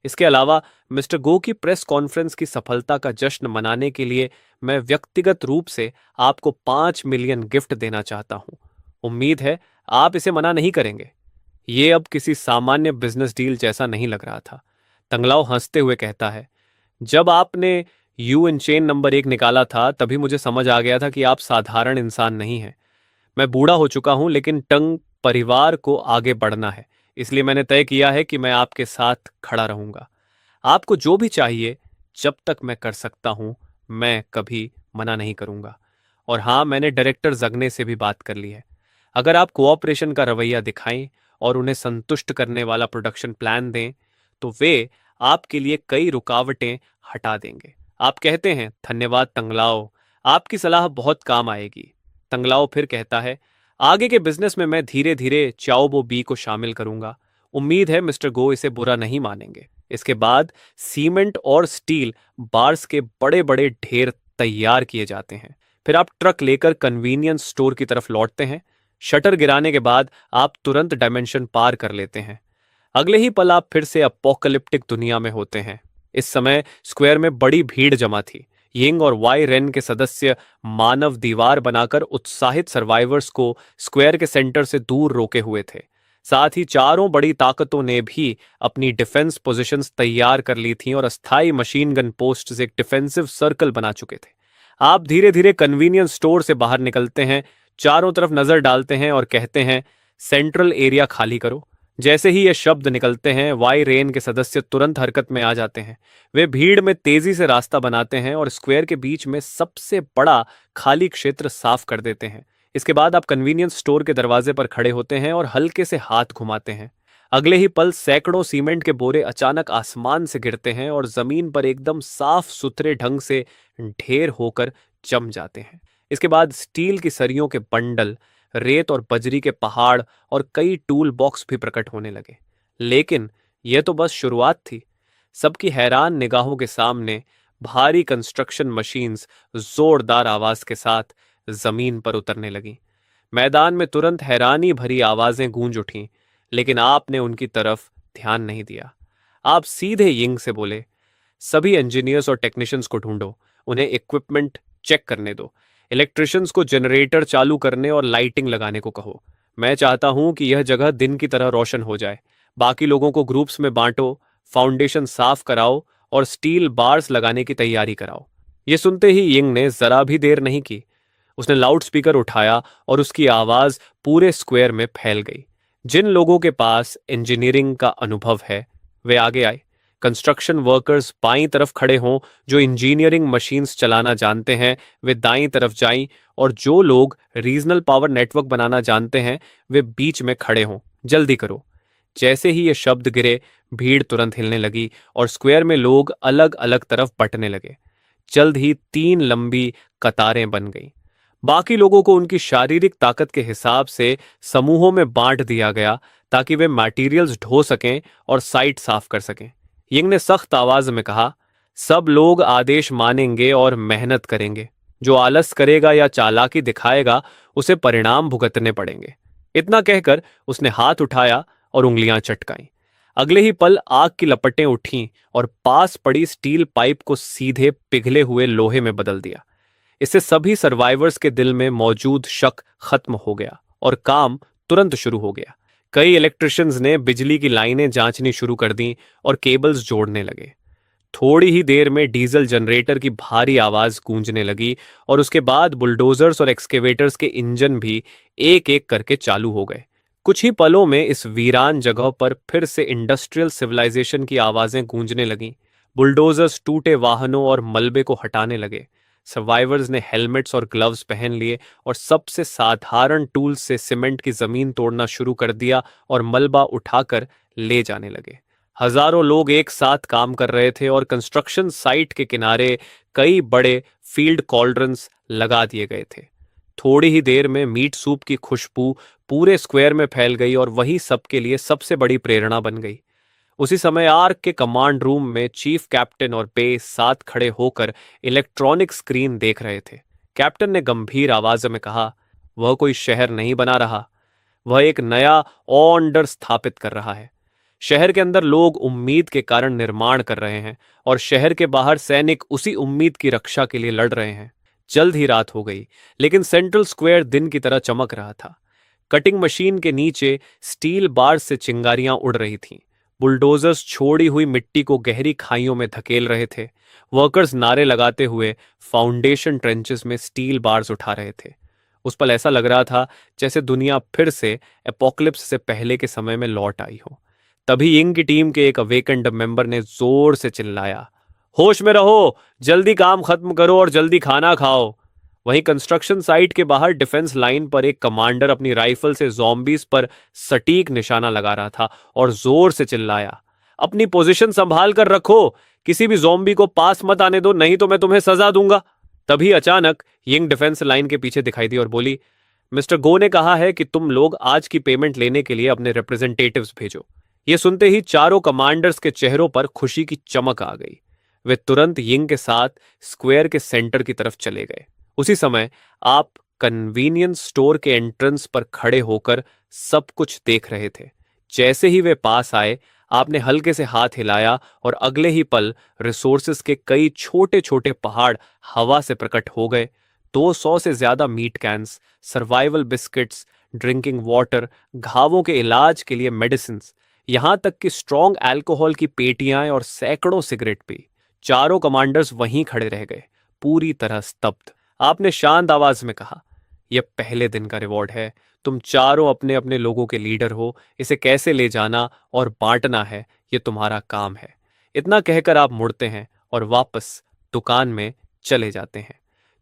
इसके अलावा मिस्टर गो की प्रेस कॉन्फ्रेंस की सफलता का जश्न मनाने के लिए मैं व्यक्तिगत रूप से आपको 5 मिलियन गिफ्ट देना चाहता हूं। उम्मीद है आप इसे मना नहीं करेंगे। ये अब किसी सामान्य बिजनेस डील जैसा नहीं लग रहा था। तंगलाओ हंसते हुए कहता है, जब आपने यू इन चेन नंबर 1 निकाला था तभी मुझे समझ आ गया था कि आप साधारण इंसान नहीं हैं। मैं बूढ़ा हो चुका हूं लेकिन टंग परिवार को आगे बढ़ना है, इसलिए मैंने तय किया है कि मैं आपके साथ खड़ा रहूंगा। आपको जो भी चाहिए जब तक मैं कर सकता हूं मैं कभी मना नहीं करूंगा। और हाँ, मैंने डायरेक्टर जगने से भी बात कर ली है। अगर आप कोऑपरेशन का रवैया दिखाएं और उन्हें संतुष्ट करने वाला प्रोडक्शन प्लान दें तो वे आपके लिए कई रुकावटें हटा देंगे। आप कहते हैं, धन्यवाद तंगलाओ, आपकी सलाह बहुत काम आएगी। तंगलाओ फिर कहता है, आगे के बिजनेस में मैं धीरे धीरे चाओबो बी को शामिल करूंगा। उम्मीद है मिस्टर गो इसे बुरा नहीं मानेंगे। इसके बाद सीमेंट और स्टील बार्स के बड़े बड़े ढेर तैयार किए जाते हैं। फिर आप ट्रक लेकर कन्वीनियंस स्टोर की तरफ लौटते हैं। शटर गिराने के बाद आप तुरंत डायमेंशन पार कर लेते हैं। अगले ही पल आप फिर से अपोकलिप्टिक दुनिया में होते हैं। इस समय स्क्वायर में बड़ी भीड़ जमा थी। यिंग और वाई रेन के सदस्य मानव दीवार बनाकर उत्साहित सर्वाइवर्स को स्क्वायर के सेंटर से दूर रोके हुए थे। साथ ही चारों बड़ी ताकतों ने भी अपनी डिफेंस पोजीशंस तैयार कर ली थीं और अस्थायी मशीन गन पोस्ट से एक डिफेंसिव सर्कल बना चुके थे। आप धीरे धीरे कन्वीनियंस स्टोर से बाहर निकलते हैं, चारों तरफ नजर डालते हैं और कहते हैं, सेंट्रल एरिया खाली करो। जैसे ही ये शब्द निकलते हैं वाई रेन के सदस्य तुरंत हरकत में आ जाते हैं। वे भीड़ में तेजी से रास्ता बनाते हैं और स्क्वायर के बीच में सबसे बड़ा खाली क्षेत्र साफ कर देते हैं। इसके बाद आप कन्वीनियंस स्टोर के दरवाजे पर खड़े होते हैं और हल्के से हाथ घुमाते हैं। अगले ही पल सैकड़ों सीमेंट के बोरे अचानक आसमान से गिरते हैं और जमीन पर एकदम साफ सुथरे ढंग से ढेर होकर जम जाते हैं। इसके बाद स्टील की सरियों के बंडल, रेत और बजरी के पहाड़ और कई टूल बॉक्स भी प्रकट होने लगे। लेकिन यह तो बस शुरुआत थी। सबकी हैरान निगाहों के सामने भारी कंस्ट्रक्शन मशीन्स जोरदार आवाज के साथ जमीन पर उतरने लगीं। मैदान में तुरंत हैरानी भरी आवाजें गूंज उठीं, लेकिन आपने उनकी तरफ ध्यान नहीं दिया। आप सीधे यिंग से बोले, सभी इंजीनियर्स और टेक्नीशियंस को ढूंढो, उन्हें इक्विपमेंट चेक करने दो। इलेक्ट्रिशियंस को जनरेटर चालू करने और लाइटिंग लगाने को कहो। मैं चाहता हूं कि यह जगह दिन की तरह रोशन हो जाए। बाकी लोगों को ग्रुप्स में बांटो, फाउंडेशन साफ कराओ और स्टील बार्स लगाने की तैयारी कराओ। यह सुनते ही यिंग ने जरा भी देर नहीं की। उसने लाउड स्पीकर उठाया और उसकी आवाज पूरे स्क्वायर में फैल गई। जिन लोगों के पास इंजीनियरिंग का अनुभव है वे आगे आए। कंस्ट्रक्शन वर्कर्स बाईं तरफ खड़े हों, जो इंजीनियरिंग मशीन्स चलाना जानते हैं वे दाईं तरफ जाएं और जो लोग रीजनल पावर नेटवर्क बनाना जानते हैं वे बीच में खड़े हों। जल्दी करो। जैसे ही ये शब्द गिरे भीड़ तुरंत हिलने लगी और स्क्वायर में लोग अलग अलग तरफ बंटने लगे। जल्द ही 3 लंबी कतारें बन गईं। बाकी लोगों को उनकी शारीरिक ताकत के हिसाब से समूहों में बांट दिया गया ताकि वे मटेरियल्स ढो सकें और साइट साफ कर सकें। यिंग ने सख्त आवाज में कहा, सब लोग आदेश मानेंगे और मेहनत करेंगे। जो आलस करेगा या चालाकी दिखाएगा उसे परिणाम भुगतने पड़ेंगे। इतना कहकर उसने हाथ उठाया और उंगलियां चटकाईं। अगले ही पल आग की लपटें उठीं और पास पड़ी स्टील पाइप को सीधे पिघले हुए लोहे में बदल दिया। इससे सभी सर्वाइवर्स के दिल में मौजूद शक खत्म हो गया और काम तुरंत शुरू हो गया। कई इलेक्ट्रिशियंस ने बिजली की लाइनें जांचनी शुरू कर दी और केबल्स जोड़ने लगे। थोड़ी ही देर में डीजल जनरेटर की भारी आवाज गूंजने लगी और उसके बाद बुलडोजर्स और एक्सकेवेटर्स के इंजन भी एक एक करके चालू हो गए। कुछ ही पलों में इस वीरान जगह पर फिर से इंडस्ट्रियल सिविलाइजेशन की आवाजें गूंजने लगीं। बुलडोजर्स टूटे वाहनों और मलबे को हटाने लगे। सर्वाइवर्स ने हेलमेट्स और ग्लव्स पहन लिए और सबसे साधारण टूल्स से सीमेंट की जमीन तोड़ना शुरू कर दिया और मलबा उठाकर ले जाने लगे। हजारों लोग एक साथ काम कर रहे थे और कंस्ट्रक्शन साइट के किनारे कई बड़े फील्ड कॉल्ड्रन्स लगा दिए गए थे। थोड़ी ही देर में मीट सूप की खुशबू पूरे स्क्वायर में फैल गई और वही सबके लिए सबसे बड़ी प्रेरणा बन गई। उसी समय आर्क के कमांड रूम में चीफ कैप्टन और बेस साथ खड़े होकर इलेक्ट्रॉनिक स्क्रीन देख रहे थे। कैप्टन ने गंभीर आवाज में कहा, वह कोई शहर नहीं बना रहा, वह एक नया ऑर्डर स्थापित कर रहा है। शहर के अंदर लोग उम्मीद के कारण निर्माण कर रहे हैं और शहर के बाहर सैनिक उसी उम्मीद की रक्षा के लिए लड़ रहे हैं। जल्द ही रात हो गई, लेकिन सेंट्रल स्क्वायर दिन की तरह चमक रहा था। कटिंग मशीन के नीचे स्टील बार से चिंगारियां उड़ रही थीं। बुलडोजर्स छोड़ी हुई मिट्टी को गहरी खाइयों में धकेल रहे थे। वर्कर्स नारे लगाते हुए फाउंडेशन ट्रेंचेस में स्टील बार्स उठा रहे थे। उस पल ऐसा लग रहा था जैसे दुनिया फिर से एपोक्लिप्स से पहले के समय में लौट आई हो। तभी यिंग की टीम के एक अवेकेंड मेंबर ने जोर से चिल्लाया, होश में रहो, जल्दी काम खत्म करो और जल्दी खाना खाओ। वहीं कंस्ट्रक्शन साइट के बाहर डिफेंस लाइन पर एक कमांडर अपनी राइफल से ज़ॉम्बीज पर सटीक निशाना लगा रहा था और जोर से चिल्लाया, अपनी पोजीशन संभाल कर रखो, किसी भी ज़ॉम्बी को पास मत आने दो, नहीं तो मैं तुम्हें सजा दूंगा। तभी अचानक यिंग डिफेंस लाइन के पीछे दिखाई दी और बोली, मिस्टर गो ने कहा है कि तुम लोग आज की पेमेंट लेने के लिए अपने रिप्रेजेंटेटिव्स भेजो। ये सुनते ही चारों कमांडर्स के चेहरों पर खुशी की चमक आ गई। वे तुरंत यिंग के साथ स्क्वायर के सेंटर की तरफ चले गए। उसी समय आप कन्वीनियंस स्टोर के एंट्रेंस पर खड़े होकर सब कुछ देख रहे थे। जैसे ही वे पास आए, आपने हल्के से हाथ हिलाया और अगले ही पल रिसोर्सेज के कई छोटे छोटे पहाड़ हवा से प्रकट हो गए। 200 से ज्यादा meat cans, survival biscuits, drinking water, घावों के इलाज के लिए मेडिसिन, यहां तक कि स्ट्रॉन्ग अल्कोहल की पेटियां और सैकड़ों सिगरेट भी। चारों कमांडर्स वहीं खड़े रह गए, पूरी तरह स्तब्ध। आपने शांत आवाज में कहा, यह पहले दिन का रिवॉर्ड है, तुम चारों अपने अपने लोगों के लीडर हो, इसे कैसे ले जाना और बांटना है यह तुम्हारा काम है। इतना कहकर आप मुड़ते हैं और वापस दुकान में चले जाते हैं।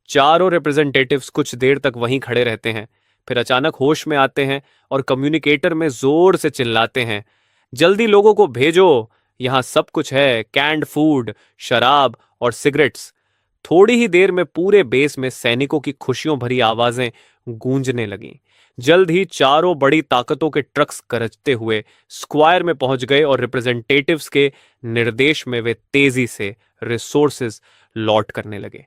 चारों रिप्रेजेंटेटिव्स कुछ देर तक वहीं खड़े रहते हैं, फिर अचानक होश में आते हैं और कम्युनिकेटर में जोर से चिल्लाते हैं, जल्दी लोगों को भेजो, यहां सब कुछ है, कैंड फूड, शराब और सिगरेट्स। थोड़ी ही देर में पूरे बेस में सैनिकों की खुशियों भरी आवाजें गूंजने लगीं। जल्द ही चारों बड़ी ताकतों के ट्रक्स गरजते हुए स्क्वायर में पहुंच गए और रिप्रेजेंटेटिव्स के निर्देश में वे तेजी से रिसोर्सेज लॉट करने लगे।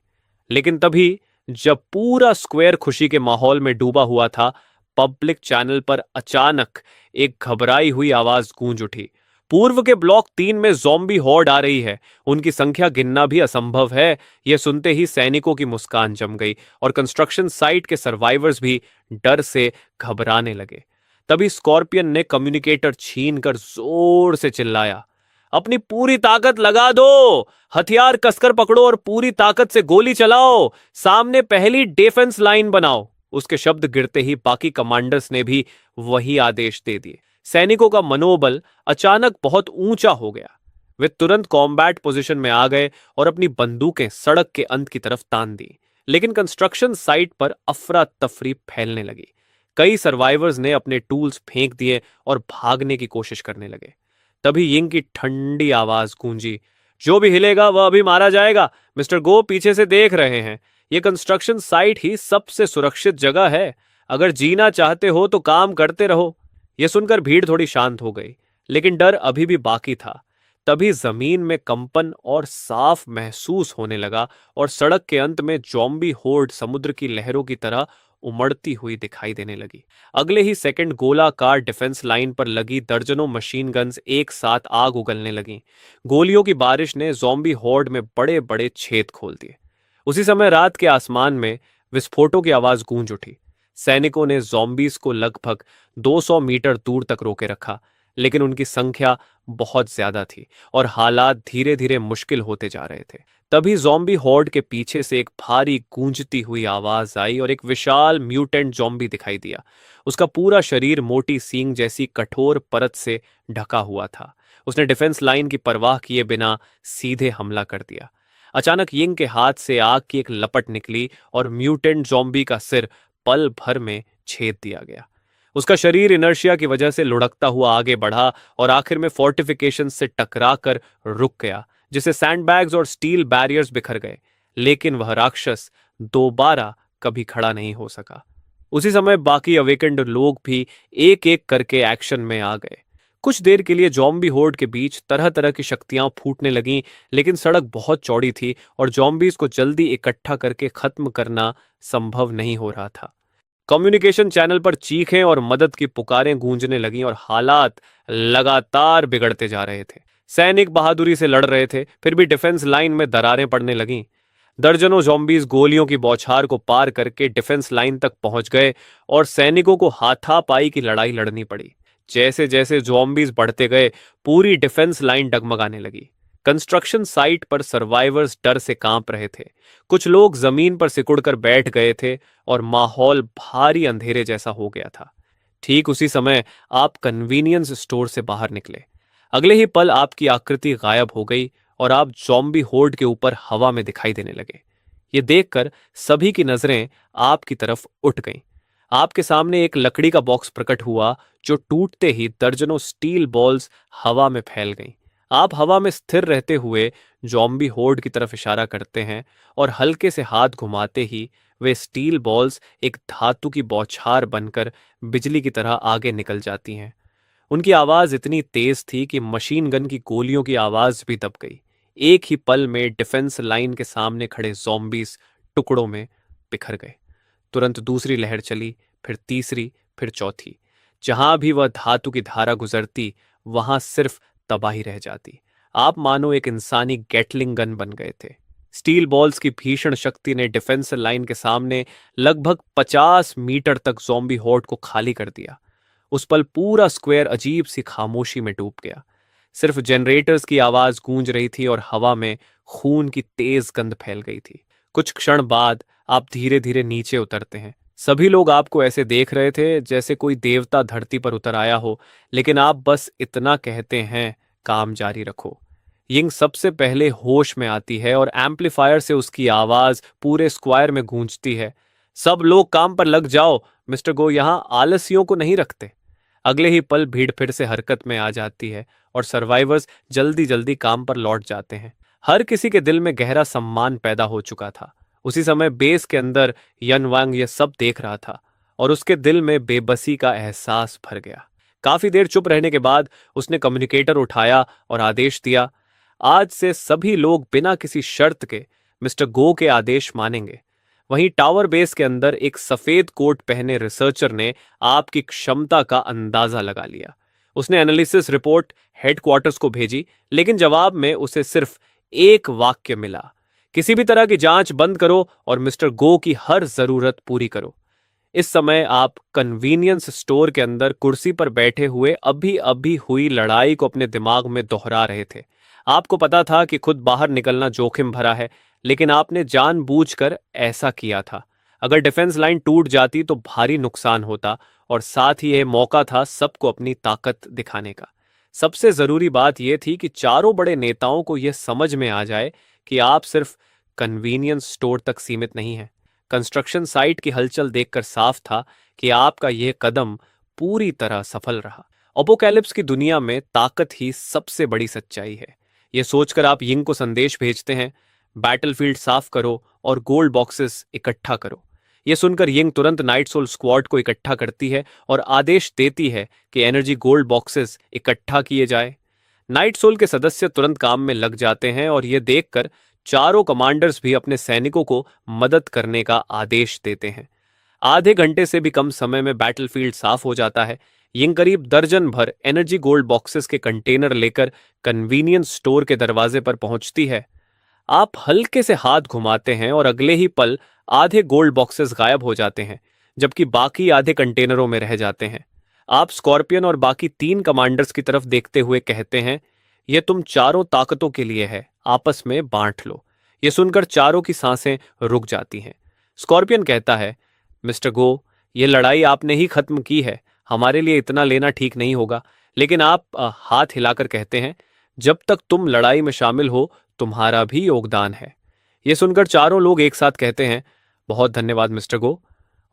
लेकिन तभी जब पूरा स्क्वायर खुशी के माहौल में डूबा हुआ था, पब्लिक चैनल पर अचानक एक घबराई हुई आवाज गूंज उठी, पूर्व के ब्लॉक 3 में ज़ॉम्बी हॉर्ड आ रही है, उनकी संख्या गिनना भी असंभव है। यह सुनते ही सैनिकों की मुस्कान जम गई और कंस्ट्रक्शन साइट के सर्वाइवर्स भी डर से घबराने लगे। तभी स्कॉर्पियन ने कम्युनिकेटर छीनकर जोर से चिल्लाया, अपनी पूरी ताकत लगा दो, हथियार कसकर पकड़ो और पूरी ताकत से गोली चलाओ, सामने पहली डिफेंस लाइन बनाओ। उसके शब्द गिरते ही बाकी कमांडर्स ने भी वही आदेश दे दिए। सैनिकों का मनोबल अचानक बहुत ऊंचा हो गया। वे तुरंत कॉम्बैट पोजीशन में आ गए और अपनी बंदूकें सड़क के अंत की तरफ तान दी। लेकिन कंस्ट्रक्शन साइट पर अफरा तफरी फैलने लगी। कई सर्वाइवर्स ने अपने टूल्स फेंक दिए और भागने की कोशिश करने लगे। तभी यिंग की ठंडी आवाज गूंजी, जो भी हिलेगा वह अभी मारा जाएगा। मिस्टर गो पीछे से देख रहे हैं, यह कंस्ट्रक्शन साइट ही सबसे सुरक्षित जगह है। अगर जीना चाहते हो तो काम करते रहो। यह सुनकर भीड़ थोड़ी शांत हो गई, लेकिन डर अभी भी बाकी था। तभी जमीन में कंपन और साफ महसूस होने लगा और सड़क के अंत में ज़ॉम्बी होर्ड समुद्र की लहरों की तरह उमड़ती हुई दिखाई देने लगी। अगले ही सेकंड गोलाकार डिफेंस लाइन पर लगी दर्जनों मशीन गन्स एक साथ आग उगलने लगीं। गोलियों की बारिश ने ज़ॉम्बी होर्ड में बड़े बड़े छेद खोल दिए। उसी समय रात के आसमान में विस्फोटों की आवाज गूंज उठी। सैनिकों ने ज़ॉम्बीज को लगभग 200 मीटर दूर तक रोके रखा, लेकिन उनकी संख्या बहुत ज्यादा थी और हालात धीरे धीरे मुश्किल होते जा रहे थे। तभी ज़ॉम्बी हॉर्ड के पीछे से एक भारी गूंजती हुई आवाज आई और एक विशाल म्यूटेंट ज़ॉम्बी दिखाई दिया। उसका पूरा शरीर मोटी सींग जैसी कठोर परत से ढका हुआ था। उसने डिफेंस लाइन की परवाह किए बिना सीधे हमला कर दिया। अचानक यिंग के हाथ से आग की एक लपट निकली और म्यूटेंट ज़ॉम्बी का सिर पल भर में छेद दिया गया। उसका शरीर इनर्शिया की वजह से लुढ़कता हुआ आगे बढ़ा और आखिर में फोर्टिफिकेशन से टकरा कर रुक गया, जिससे सैंडबैग्स और स्टील बैरियर्स बिखर गए। लेकिन वह राक्षस दोबारा कभी खड़ा नहीं हो सका। उसी समय बाकी अवेकेंड लोग भी एक एक करके एक्शन में आ गए। कुछ देर के लिए जॉम्बी होर्ड के बीच तरह तरह की शक्तियां फूटने लगीं, लेकिन सड़क बहुत चौड़ी थी और जॉम्बीज को जल्दी इकट्ठा करके खत्म करना संभव नहीं हो रहा था। कम्युनिकेशन चैनल पर चीखें और मदद की पुकारें गूंजने लगीं और हालात लगातार बिगड़ते जा रहे थे। सैनिक बहादुरी से लड़ रहे थे, फिर भी डिफेंस लाइन में दरारें पड़ने लगीं। दर्जनों ज़ॉम्बीज गोलियों की बौछार को पार करके डिफेंस लाइन तक पहुंच गए और सैनिकों को हाथापाई की लड़ाई लड़नी पड़ी। जैसे जैसे ज़ॉम्बीज बढ़ते गए, पूरी डिफेंस लाइन डगमगाने लगी। कंस्ट्रक्शन साइट पर सर्वाइवर्स डर से कांप रहे थे। कुछ लोग जमीन पर सिकुड़कर बैठ गए थे और माहौल भारी अंधेरे जैसा हो गया था। ठीक उसी समय आप कन्वीनियंस स्टोर से बाहर निकले। अगले ही पल आपकी आकृति गायब हो गई और आप ज़ॉम्बी होर्ड के ऊपर हवा में दिखाई देने लगे। ये देखकर सभी की नजरें आपकी तरफ उठ गईं। आपके सामने एक लकड़ी का बॉक्स प्रकट हुआ, जो टूटते ही दर्जनों स्टील बॉल्स हवा में फैल गईं। आप हवा में स्थिर रहते हुए ज़ॉम्बी होर्ड की तरफ इशारा करते हैं और हल्के से हाथ घुमाते ही वे स्टील बॉल्स एक धातु की बौछार बनकर बिजली की तरह आगे निकल जाती हैं। उनकी आवाज इतनी तेज थी कि मशीन गन की गोलियों की आवाज भी दब गई। एक ही पल में डिफेंस लाइन के सामने खड़े ज़ॉम्बीज टुकड़ों में बिखर गए। तुरंत दूसरी लहर चली, फिर तीसरी, फिर चौथी। जहां भी वह धातु की धारा गुजरती, वहां सिर्फ तबाही रह जाती। आप मानो एक इंसानी गैटलिंग गन बन गए थे। स्टील बॉल्स की भीषण शक्ति ने डिफेंस लाइन के सामने लगभग 50 मीटर तक ज़ॉम्बी हॉर्ड को खाली कर दिया। उस पल पूरा स्क्वायर अजीब सी खामोशी में डूब गया। सिर्फ जनरेटर्स की आवाज गूंज रही थी और हवा में खून की तेज गंध फैल गई थी। कुछ क्षण बाद आप धीरे धीरे नीचे उतरते हैं। सभी लोग आपको ऐसे देख रहे थे जैसे कोई देवता धरती पर उतर आया हो, लेकिन आप बस इतना कहते हैं, काम जारी रखो। यिंग सबसे पहले होश में आती है और एम्पलीफायर से उसकी आवाज पूरे स्क्वायर में गूंजती है। सब लोग काम पर लग जाओ, मिस्टर गो यहां आलसियों को नहीं रखते। अगले ही पल भीड़ फिर से हरकत में आ जाती है और सर्वाइवर्स जल्दी जल्दी काम पर लौट जाते हैं। हर किसी के दिल में गहरा सम्मान पैदा हो चुका था। उसी समय बेस के अंदर यन वांग यह सब देख रहा था और उसके दिल में बेबसी का एहसास भर गया। काफी देर चुप रहने के बाद उसने कम्युनिकेटर उठाया और आदेश दिया, आज से सभी लोग बिना किसी शर्त के मिस्टर गो के आदेश मानेंगे। वहीं टावर बेस के अंदर एक सफेद कोट पहने रिसर्चर ने आपकी क्षमता का अंदाजा लगा लिया। उसने एनालिसिस रिपोर्ट हेडक्वार्टर्स को भेजी, लेकिन जवाब में उसे सिर्फ एक वाक्य मिला, किसी भी तरह की जांच बंद करो और मिस्टर गो की हर जरूरत पूरी करो। इस समय आप कन्वीनियंस स्टोर के अंदर कुर्सी पर बैठे हुए अभी अभी हुई लड़ाई को अपने दिमाग में दोहरा रहे थे। आपको पता था कि खुद बाहर निकलना जोखिम भरा है, लेकिन आपने जानबूझकर ऐसा किया था। अगर डिफेंस लाइन टूट जाती तो भारी नुकसान होता और साथ ही यह मौका था सबको अपनी ताकत दिखाने का। सबसे जरूरी बात यह थी कि चारों बड़े नेताओं को यह समझ में आ जाए कि आप सिर्फ कन्वीनियंस स्टोर तक सीमित नहीं हैं। कंस्ट्रक्शन साइट की हलचल देखकर साफ था कि आपका यह कदम पूरी तरह सफल रहा। अपोकैलिप्स की दुनिया में ताकत ही सबसे बड़ी सच्चाई है। यह सोचकर आप यिंग को संदेश भेजते हैं, बैटलफील्ड साफ करो और गोल्ड बॉक्सेस इकट्ठा करो। यह सुनकर यिंग तुरंत नाइट सोल स्क्वाड को इकट्ठा करती है और आदेश देती है कि एनर्जी गोल्ड बॉक्सेस इकट्ठा किए जाए। नाइट सोल के सदस्य तुरंत काम में लग जाते हैं और यह देखकर चारों कमांडर्स भी अपने सैनिकों को मदद करने का आदेश देते हैं। आधे घंटे से भी कम समय में बैटलफील्ड साफ हो जाता है। यिंग करीब दर्जन भर एनर्जी गोल्ड बॉक्सेस के कंटेनर लेकर कन्वीनियंस स्टोर के दरवाजे पर पहुंचती है। आप हल्के से हाथ घुमाते हैं और अगले ही पल आधे गोल्ड बॉक्सेस गायब हो जाते हैं, जबकि बाकी आधे कंटेनरों में रह जाते हैं। आप स्कॉर्पियन और बाकी 3 कमांडर्स की तरफ देखते हुए कहते हैं, यह तुम चारों ताकतों के लिए है, आपस में बांट लो। यह सुनकर चारों की सांसें रुक जाती हैं। स्कॉर्पियन कहता है, मिस्टर गो, यह लड़ाई आपने ही खत्म की है, हमारे लिए इतना लेना ठीक नहीं होगा। लेकिन आप हाथ हिलाकर कहते हैं, जब तक तुम लड़ाई में शामिल हो तुम्हारा भी योगदान है। ये सुनकर चारों लोग एक साथ कहते हैं, बहुत धन्यवाद मिस्टर गो,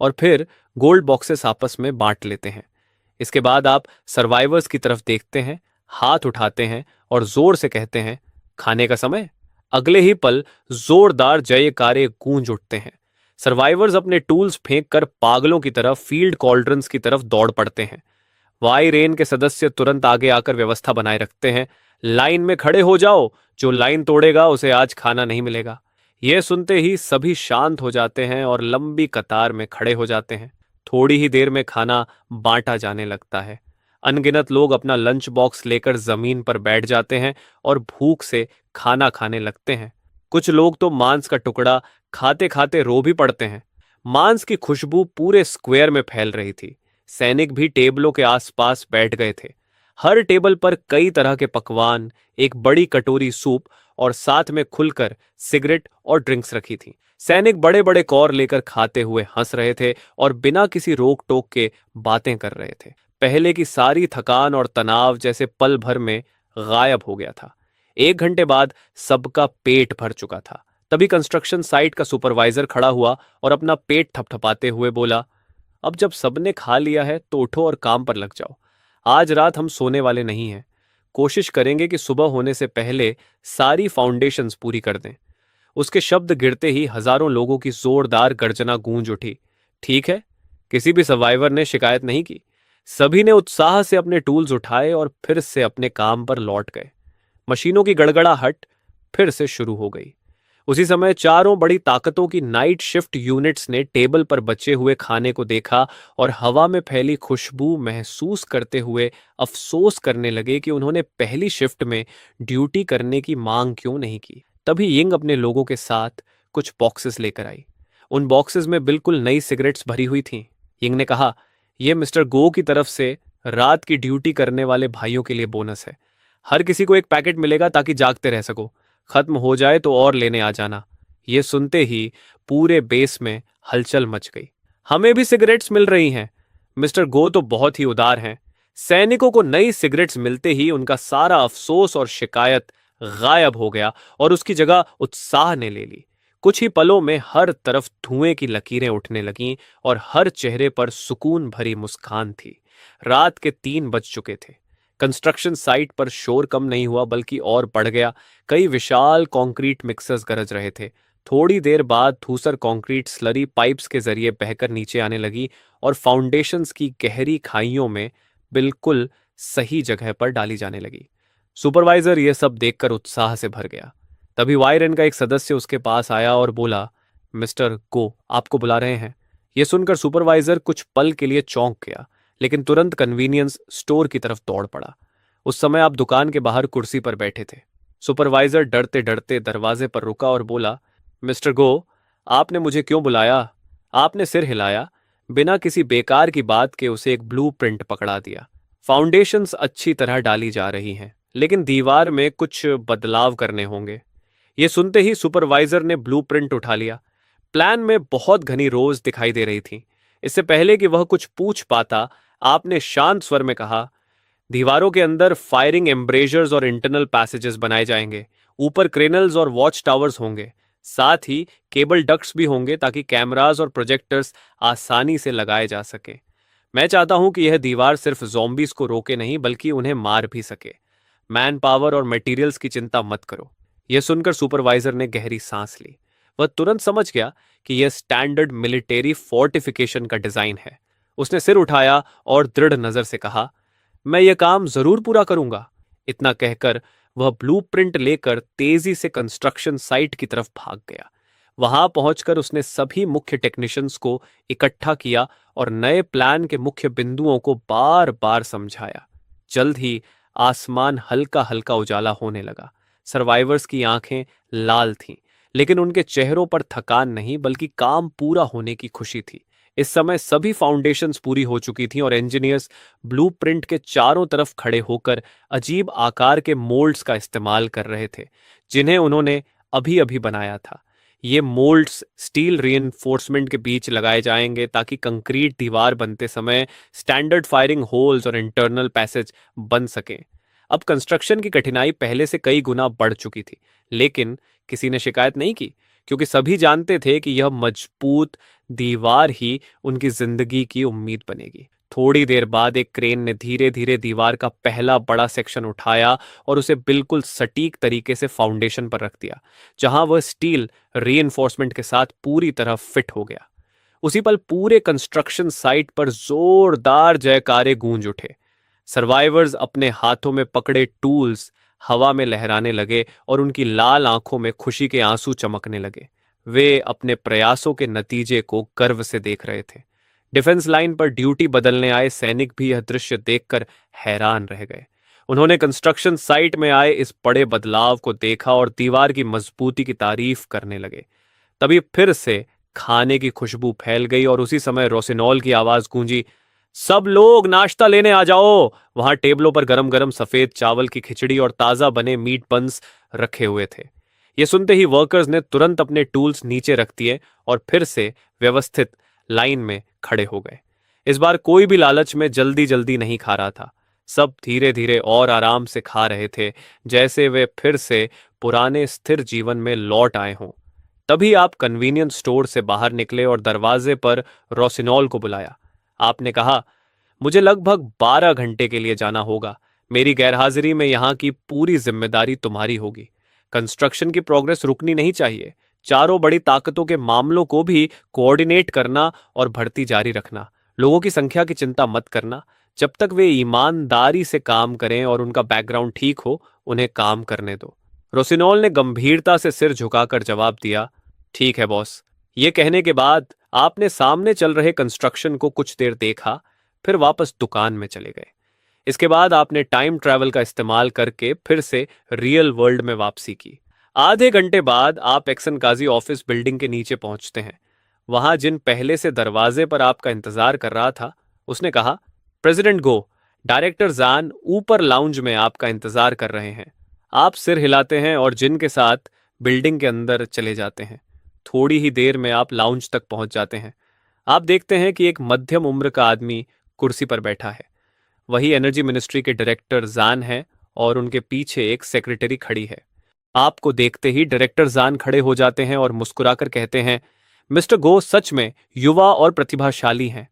और फिर गोल्ड बॉक्सेस आपस में बांट लेते हैं। इसके बाद आप सर्वाइवर्स की तरफ देखते हैं, हाथ उठाते हैं और जोर से कहते हैं, खाने का समय। अगले ही पल जोरदार जयकारे गूंज उठते हैं। सर्वाइवर्स अपने टूल्स फेंक कर पागलों की तरफ फील्ड कॉल्ड्रंस की तरफ दौड़ पड़ते हैं। वाई रेन के सदस्य तुरंत आगे आकर व्यवस्था बनाए रखते हैं, लाइन में खड़े हो जाओ, जो लाइन तोड़ेगा उसे आज खाना नहीं मिलेगा। यह सुनते ही सभी शांत हो जाते हैं और लंबी कतार में खड़े हो जाते हैं। थोड़ी ही देर में खाना बांटा जाने लगता है। अनगिनत लोग अपना लंच बॉक्स लेकर जमीन पर बैठ जाते हैं और भूख से खाना खाने लगते हैं। कुछ लोग तो मांस का टुकड़ा खाते खाते रो भी पड़ते हैं। मांस की खुशबू पूरे स्क्वायर में फैल रही थी। सैनिक भी टेबलों के आसपास बैठ गए थे। हर टेबल पर कई तरह के पकवान, एक बड़ी कटोरी सूप और साथ में खुलकर सिगरेट और ड्रिंक्स रखी थी। सैनिक बड़े बड़े कौर लेकर खाते हुए हंस रहे थे और बिना किसी रोक टोक के बातें कर रहे थे। पहले की सारी थकान और तनाव जैसे पल भर में गायब हो गया था। 1 घंटे बाद सबका पेट भर चुका था। तभी कंस्ट्रक्शन साइट का सुपरवाइजर खड़ा हुआ और अपना पेट थपथपाते हुए बोला, अब जब सबने खा लिया है तो उठो और काम पर लग जाओ। आज रात हम सोने वाले नहीं हैं। कोशिश करेंगे कि सुबह होने से पहले सारी फाउंडेशंस पूरी कर दें। उसके शब्द गिरते ही हजारों लोगों की जोरदार गर्जना गूंज उठी। ठीक है, किसी भी सर्वाइवर ने शिकायत नहीं की। सभी ने उत्साह से अपने टूल्स उठाए और फिर से अपने काम पर लौट गए। मशीनों की गड़गड़ाहट फिर से शुरू हो गई। उसी समय चारों बड़ी ताकतों की नाइट शिफ्ट यूनिट्स ने टेबल पर बचे हुए खाने को देखा और हवा में फैली खुशबू महसूस करते हुए अफसोस करने लगे कि उन्होंने पहली शिफ्ट में ड्यूटी करने की मांग क्यों नहीं की। तभी यिंग अपने लोगों के साथ कुछ बॉक्सेस लेकर आई। उन बॉक्सेस में बिल्कुल नई सिगरेट्स भरी हुई थीं। यिंग ने कहा, यह मिस्टर गो की तरफ से रात की ड्यूटी करने वाले भाइयों के लिए बोनस है। हर किसी को एक पैकेट मिलेगा ताकि जागते रह सको। खत्म हो जाए तो और लेने आ जाना। ये सुनते ही पूरे बेस में हलचल मच गई। हमें भी सिगरेट्स मिल रही हैं। मिस्टर गो तो बहुत ही उदार हैं। सैनिकों को नई सिगरेट्स मिलते ही उनका सारा अफसोस और शिकायत गायब हो गया और उसकी जगह उत्साह ने ले ली। कुछ ही पलों में हर तरफ धुएं की लकीरें उठने लगीं और हर चेहरे पर सुकून भरी मुस्कान थी। रात के 3 बज चुके थे। कंस्ट्रक्शन साइट पर शोर कम नहीं हुआ बल्कि और बढ़ गया। कई विशाल कंक्रीट मिक्सर्स गरज रहे थे। थोड़ी देर बाद धूसर कंक्रीट स्लरी पाइप्स के जरिए बहकर नीचे आने लगी और फाउंडेशंस की गहरी खाइयों में बिल्कुल सही जगह पर डाली जाने लगी। सुपरवाइजर यह सब देखकर उत्साह से भर गया। तभी वायरन का एक सदस्य उसके पास आया और बोला, मिस्टर गो आपको बुला रहे हैं। यह सुनकर सुपरवाइजर कुछ पल के लिए चौंक गया, लेकिन तुरंत कन्वीनियंस स्टोर की तरफ दौड़ पड़ा। उस समय आप दुकान के बाहर कुर्सी पर बैठे थे। सुपरवाइजर डरते डरते दरवाजे पर रुका और बोला, मिस्टर गो आपने मुझे क्यों बुलाया? आपने सिर हिलाया। बिना किसी बेकार की बात के उसे एक ब्लूप्रिंट पकड़ा दिया। फाउंडेशंस अच्छी तरह डाली जा रही हैं, लेकिन दीवार में कुछ बदलाव करने होंगे। यह सुनते ही सुपरवाइजर ने ब्लूप्रिंट उठा लिया। प्लान में बहुत घनी रोज दिखाई दे रही थी। इससे पहले कि वह कुछ पूछ पाता, आपने शांत स्वर में कहा, दीवारों के अंदर फायरिंग एम्ब्रेजर्स और इंटरनल पैसेजेस बनाए जाएंगे। ऊपर क्रेनल्स और वॉच टावर्स होंगे। साथ ही केबल डक्ट्स भी होंगे ताकि कैमरास और प्रोजेक्टर्स आसानी से लगाए जा सके। मैं चाहता हूं कि यह दीवार सिर्फ ज़ॉम्बीज को रोके नहीं बल्कि उन्हें मार भी सके। मैन पावर और मटेरियल्स की चिंता मत करो। यह सुनकर सुपरवाइजर ने गहरी सांस ली। वह तुरंत समझ गया कि यह स्टैंडर्ड मिलिट्री फोर्टिफिकेशन का डिजाइन है। उसने सिर उठाया और दृढ़ नजर से कहा, मैं यह काम जरूर पूरा करूंगा। इतना कहकर वह ब्लूप्रिंट लेकर तेजी से कंस्ट्रक्शन साइट की तरफ भाग गया। वहां पहुंचकर उसने सभी मुख्य टेक्नीशियंस को इकट्ठा किया और नए प्लान के मुख्य बिंदुओं को बार बार समझाया। जल्द ही आसमान हल्का हल्का उजाला होने लगा। सर्वाइवर्स की आंखें लाल थीं, लेकिन उनके चेहरों पर थकान नहीं बल्कि काम पूरा होने की खुशी थी। इस समय सभी फाउंडेशंस पूरी हो चुकी थीं और इंजीनियर्स ब्लूप्रिंट के चारों तरफ खड़े होकर अजीब आकार के मोल्ड्स का इस्तेमाल कर रहे थे, जिन्हें उन्होंने अभी अभी बनाया था। ये मोल्ड्स स्टील रीइंफोर्समेंट के बीच लगाए जाएंगे ताकि कंक्रीट दीवार बनते समय स्टैंडर्ड फायरिंग होल्स और इंटरनल पैसेज बन सकें। अब कंस्ट्रक्शन की कठिनाई पहले से कई गुना बढ़ चुकी थी, लेकिन किसी ने शिकायत नहीं की, क्योंकि सभी जानते थे कि यह मजबूत दीवार ही उनकी जिंदगी की उम्मीद बनेगी। थोड़ी देर बाद एक क्रेन ने धीरे धीरे दीवार का पहला बड़ा सेक्शन उठाया और उसे बिल्कुल सटीक तरीके से फाउंडेशन पर रख दिया, जहां वह स्टील रीइंफोर्समेंट के साथ पूरी तरह फिट हो गया। उसी पल पूरे कंस्ट्रक्शन साइट पर जोरदार जयकारे गूंज उठे। सर्वाइवर्स अपने हाथों में पकड़े टूल्स हवा में लहराने लगे और उनकी लाल आंखों में खुशी के आंसू चमकने लगे। वे अपने प्रयासों के नतीजे को गर्व से देख रहे थे। डिफेंस लाइन पर ड्यूटी बदलने आए सैनिक भी यह दृश्य देखकर हैरान रह गए। उन्होंने कंस्ट्रक्शन साइट में आए इस बड़े बदलाव को देखा और दीवार की मजबूती की तारीफ करने लगे। तभी फिर से खाने की खुशबू फैल गई और उसी समय रोसिनोल की आवाज गूंजी, सब लोग नाश्ता लेने आ जाओ। वहां टेबलों पर गरम गरम सफेद चावल की खिचड़ी और ताजा बने मीट बंस रखे हुए थे। ये सुनते ही वर्कर्स ने तुरंत अपने टूल्स नीचे रख दिए और फिर से व्यवस्थित लाइन में खड़े हो गए। इस बार कोई भी लालच में जल्दी जल्दी नहीं खा रहा था। सब धीरे धीरे और आराम से खा रहे थे, जैसे वे फिर से पुराने स्थिर जीवन में लौट आए हों। तभी आप कन्वीनियंस स्टोर से बाहर निकले और दरवाजे पर रोसिनोल को बुलाया। आपने कहा, मुझे लगभग 12 घंटे के लिए जाना होगा। मेरी गैरहाजिरी में यहाँ की पूरी जिम्मेदारी तुम्हारी होगी। कंस्ट्रक्शन की प्रोग्रेस रुकनी नहीं चाहिए। चारों बड़ी ताकतों के मामलों को भी कोऑर्डिनेट करना और भर्ती जारी रखना। लोगों की संख्या की चिंता मत करना। जब तक वे ईमानदारी से काम करें और उनका बैकग्राउंड ठीक हो, उन्हें काम करने दो। रोसिनोल ने गंभीरता से सिर झुकाकर जवाब दिया, ठीक है बॉस। ये कहने के बाद आपने सामने चल रहे कंस्ट्रक्शन को कुछ देर देखा, फिर वापस दुकान में चले गए। इसके बाद आपने टाइम ट्रैवल का इस्तेमाल करके फिर से रियल वर्ल्ड में वापसी की। आधे घंटे बाद आप एक्सन काजी ऑफिस बिल्डिंग के नीचे पहुंचते हैं। वहां जिन पहले से दरवाजे पर आपका इंतजार कर रहा था, उसने कहा, प्रेसिडेंट गो, डायरेक्टर जान ऊपर लाउंज में आपका इंतजार कर रहे हैं। आप सिर हिलाते हैं और जिन के साथ बिल्डिंग के अंदर चले जाते हैं। थोड़ी ही देर में आप लाउंज तक पहुंच जाते हैं। आप देखते हैं कि एक मध्यम उम्र का आदमी कुर्सी पर बैठा है। वही एनर्जी मिनिस्ट्री के डायरेक्टर जान है और उनके पीछे एक सेक्रेटरी खड़ी है। आपको देखते ही डायरेक्टर जान खड़े हो जाते हैं और मुस्कुराकर कहते हैं, मिस्टर गो सच में युवा और प्रतिभाशाली हैं।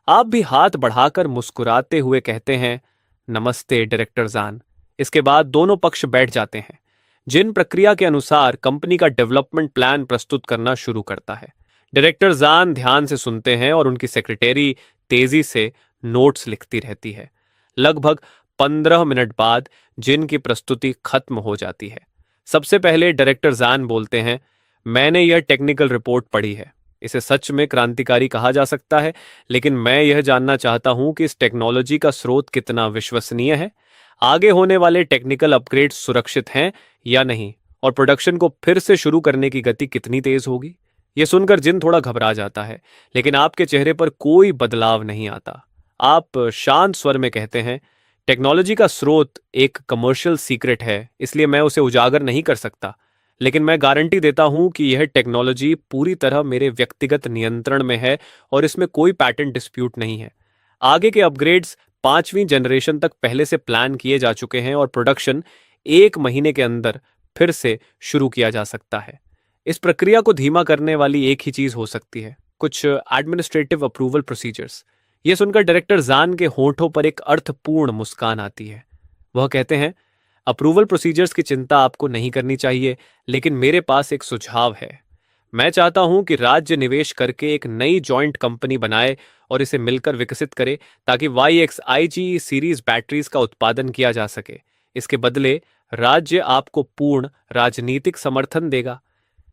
आप भी हाथ बढ़ाकर मुस्कुराते हुए कहते हैं, नमस्ते डायरेक्टर जान। इसके बाद दोनों पक्ष बैठ जाते हैं। जिन प्रक्रिया के अनुसार कंपनी का डेवलपमेंट प्लान प्रस्तुत करना शुरू करता है। डायरेक्टर जान ध्यान से सुनते हैं और उनकी सेक्रेटरी तेजी से नोट्स लिखती रहती है। लगभग 15 मिनट बाद जिन की प्रस्तुति खत्म हो जाती है। सबसे पहले डायरेक्टर जान बोलते हैं, मैंने यह टेक्निकल रिपोर्ट पढ़ी है। इसे सच में क्रांतिकारी कहा जा सकता है, लेकिन मैं यह जानना चाहता हूं कि इस टेक्नोलॉजी का स्रोत कितना विश्वसनीय है। आगे होने वाले टेक्निकल अपग्रेड सुरक्षित हैं या नहीं, और प्रोडक्शन को फिर से शुरू करने की गति कितनी तेज होगी। यह सुनकर जिन थोड़ा घबरा जाता है, लेकिन आपके चेहरे पर कोई बदलाव नहीं आता। आप शांत स्वर में कहते हैं, टेक्नोलॉजी का स्रोत एक कमर्शियल सीक्रेट है, इसलिए मैं उसे उजागर नहीं कर सकता, लेकिन मैं गारंटी देता हूं कि यह टेक्नोलॉजी पूरी तरह मेरे व्यक्तिगत नियंत्रण में है और इसमें कोई पैटेंट डिस्प्यूट नहीं है। आगे के अपग्रेड्स 5वीं जनरेशन तक पहले से प्लान किए जा चुके हैं और प्रोडक्शन 1 महीने के अंदर फिर से शुरू किया जा सकता है। इस प्रक्रिया को धीमा करने वाली एक ही चीज हो सकती है, कुछ एडमिनिस्ट्रेटिव अप्रूवल प्रोसीजर्स। यह सुनकर डायरेक्टर जान के होठों पर एक अर्थपूर्ण मुस्कान आती है। वह कहते हैं, अप्रूवल प्रोसीजर्स की चिंता आपको नहीं करनी चाहिए, लेकिन मेरे पास एक सुझाव है। मैं चाहता हूं कि राज्य निवेश करके एक नई जॉइंट कंपनी बनाए और इसे मिलकर विकसित करे, ताकि YXIG सीरीज बैटरीज का उत्पादन किया जा सके। इसके बदले राज्य आपको पूर्ण राजनीतिक समर्थन देगा।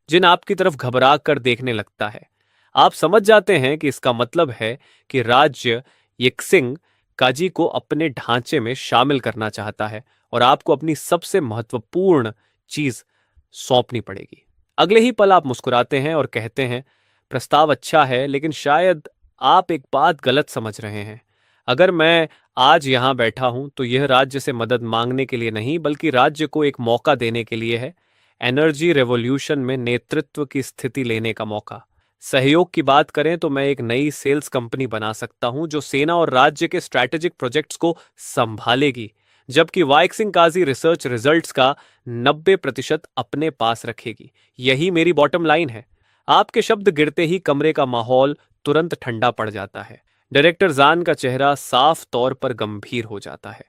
जिन आपकी तरफ घबरा कर देखने लगता है। आप समझ जाते हैं कि इसका मतलब है कि राज्य यक्सिंग काजी को अपने ढांचे में शामिल करना चाहता है और आपको अपनी सबसे महत्वपूर्ण चीज सौंपनी पड़ेगी। अगले ही पल आप मुस्कुराते हैं और कहते हैं, प्रस्ताव अच्छा है, लेकिन शायद आप एक बात गलत समझ रहे हैं। अगर मैं आज यहां बैठा हूं तो यह राज्य से मदद मांगने के लिए नहीं, बल्कि राज्य को एक मौका देने के लिए है। एनर्जी रेवोल्यूशन में नेतृत्व की स्थिति लेने का मौका। सहयोग की बात करें तो मैं एक नई सेल्स कंपनी बना सकता हूं जो सेना और राज्य के स्ट्रैटेजिक प्रोजेक्ट्स को संभालेगी, जबकि वाइक्सिंग काजी रिसर्च रिजल्ट्स का 90% अपने पास रखेगी। यही मेरी बॉटम लाइन है। आपके शब्द गिरते ही कमरे का माहौल तुरंत ठंडा पड़ जाता है। डायरेक्टर जान का चेहरा साफ तौर पर गंभीर हो जाता है।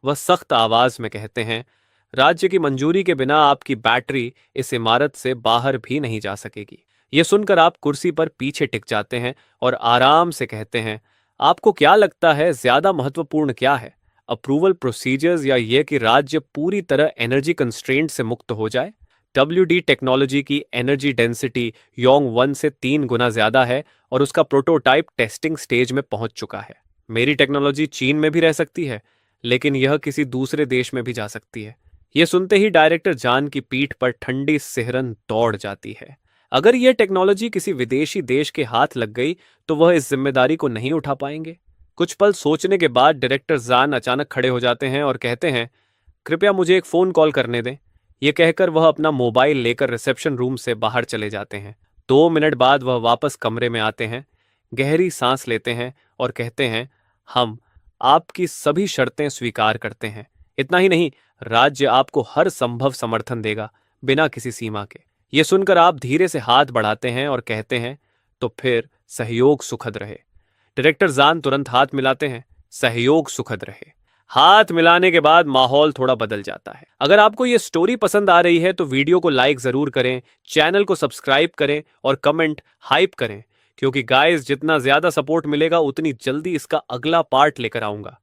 वह सख्त आवाज में कहते हैं, राज्य की मंजूरी के बिना आपकी बैटरी इस इमारत से बाहर भी नहीं जा सकेगी। यह सुनकर आप कुर्सी पर पीछे टिक जाते हैं और आराम से कहते हैं, आपको क्या लगता है ज्यादा महत्वपूर्ण क्या है, अप्रूवल प्रोसीजर्स या यह कि राज्य पूरी तरह एनर्जी कंस्ट्रेंट से मुक्त हो जाए? WD टेक्नोलॉजी की एनर्जी डेंसिटी योंग 1 से 3 गुना ज्यादा है और उसका प्रोटोटाइप टेस्टिंग स्टेज में पहुंच चुका है। मेरी टेक्नोलॉजी चीन में भी रह सकती है, लेकिन यह किसी दूसरे देश में भी जा सकती है। यह सुनते ही डायरेक्टर जान की पीठ पर ठंडी सिहरन दौड़ जाती है। अगर यह टेक्नोलॉजी किसी विदेशी देश के हाथ लग गई तो वह इस जिम्मेदारी को नहीं उठा पाएंगे। कुछ पल सोचने के बाद डायरेक्टर जान अचानक खड़े हो जाते हैं और कहते हैं, कृपया मुझे एक फोन कॉल करने दें। यह कहकर वह अपना मोबाइल लेकर रिसेप्शन रूम से बाहर चले जाते हैं। 2 मिनट बाद वह वापस कमरे में आते हैं, गहरी सांस लेते हैं और कहते हैं, हम आपकी सभी शर्तें स्वीकार करते हैं। इतना ही नहीं, राज्य आपको हर संभव समर्थन देगा, बिना किसी सीमा के। यह सुनकर आप धीरे से हाथ बढ़ाते हैं और कहते हैं, तो फिर सहयोग सुखद रहे। डायरेक्टर जान तुरंत हाथ मिलाते हैं, सहयोग सुखद रहे। हाथ मिलाने के बाद माहौल थोड़ा बदल जाता है। अगर आपको ये स्टोरी पसंद आ रही है तो वीडियो को लाइक जरूर करें, चैनल को सब्सक्राइब करें और कमेंट हाइप करें, क्योंकि गाइस जितना ज्यादा सपोर्ट मिलेगा उतनी जल्दी इसका अगला पार्ट लेकर आऊंगा।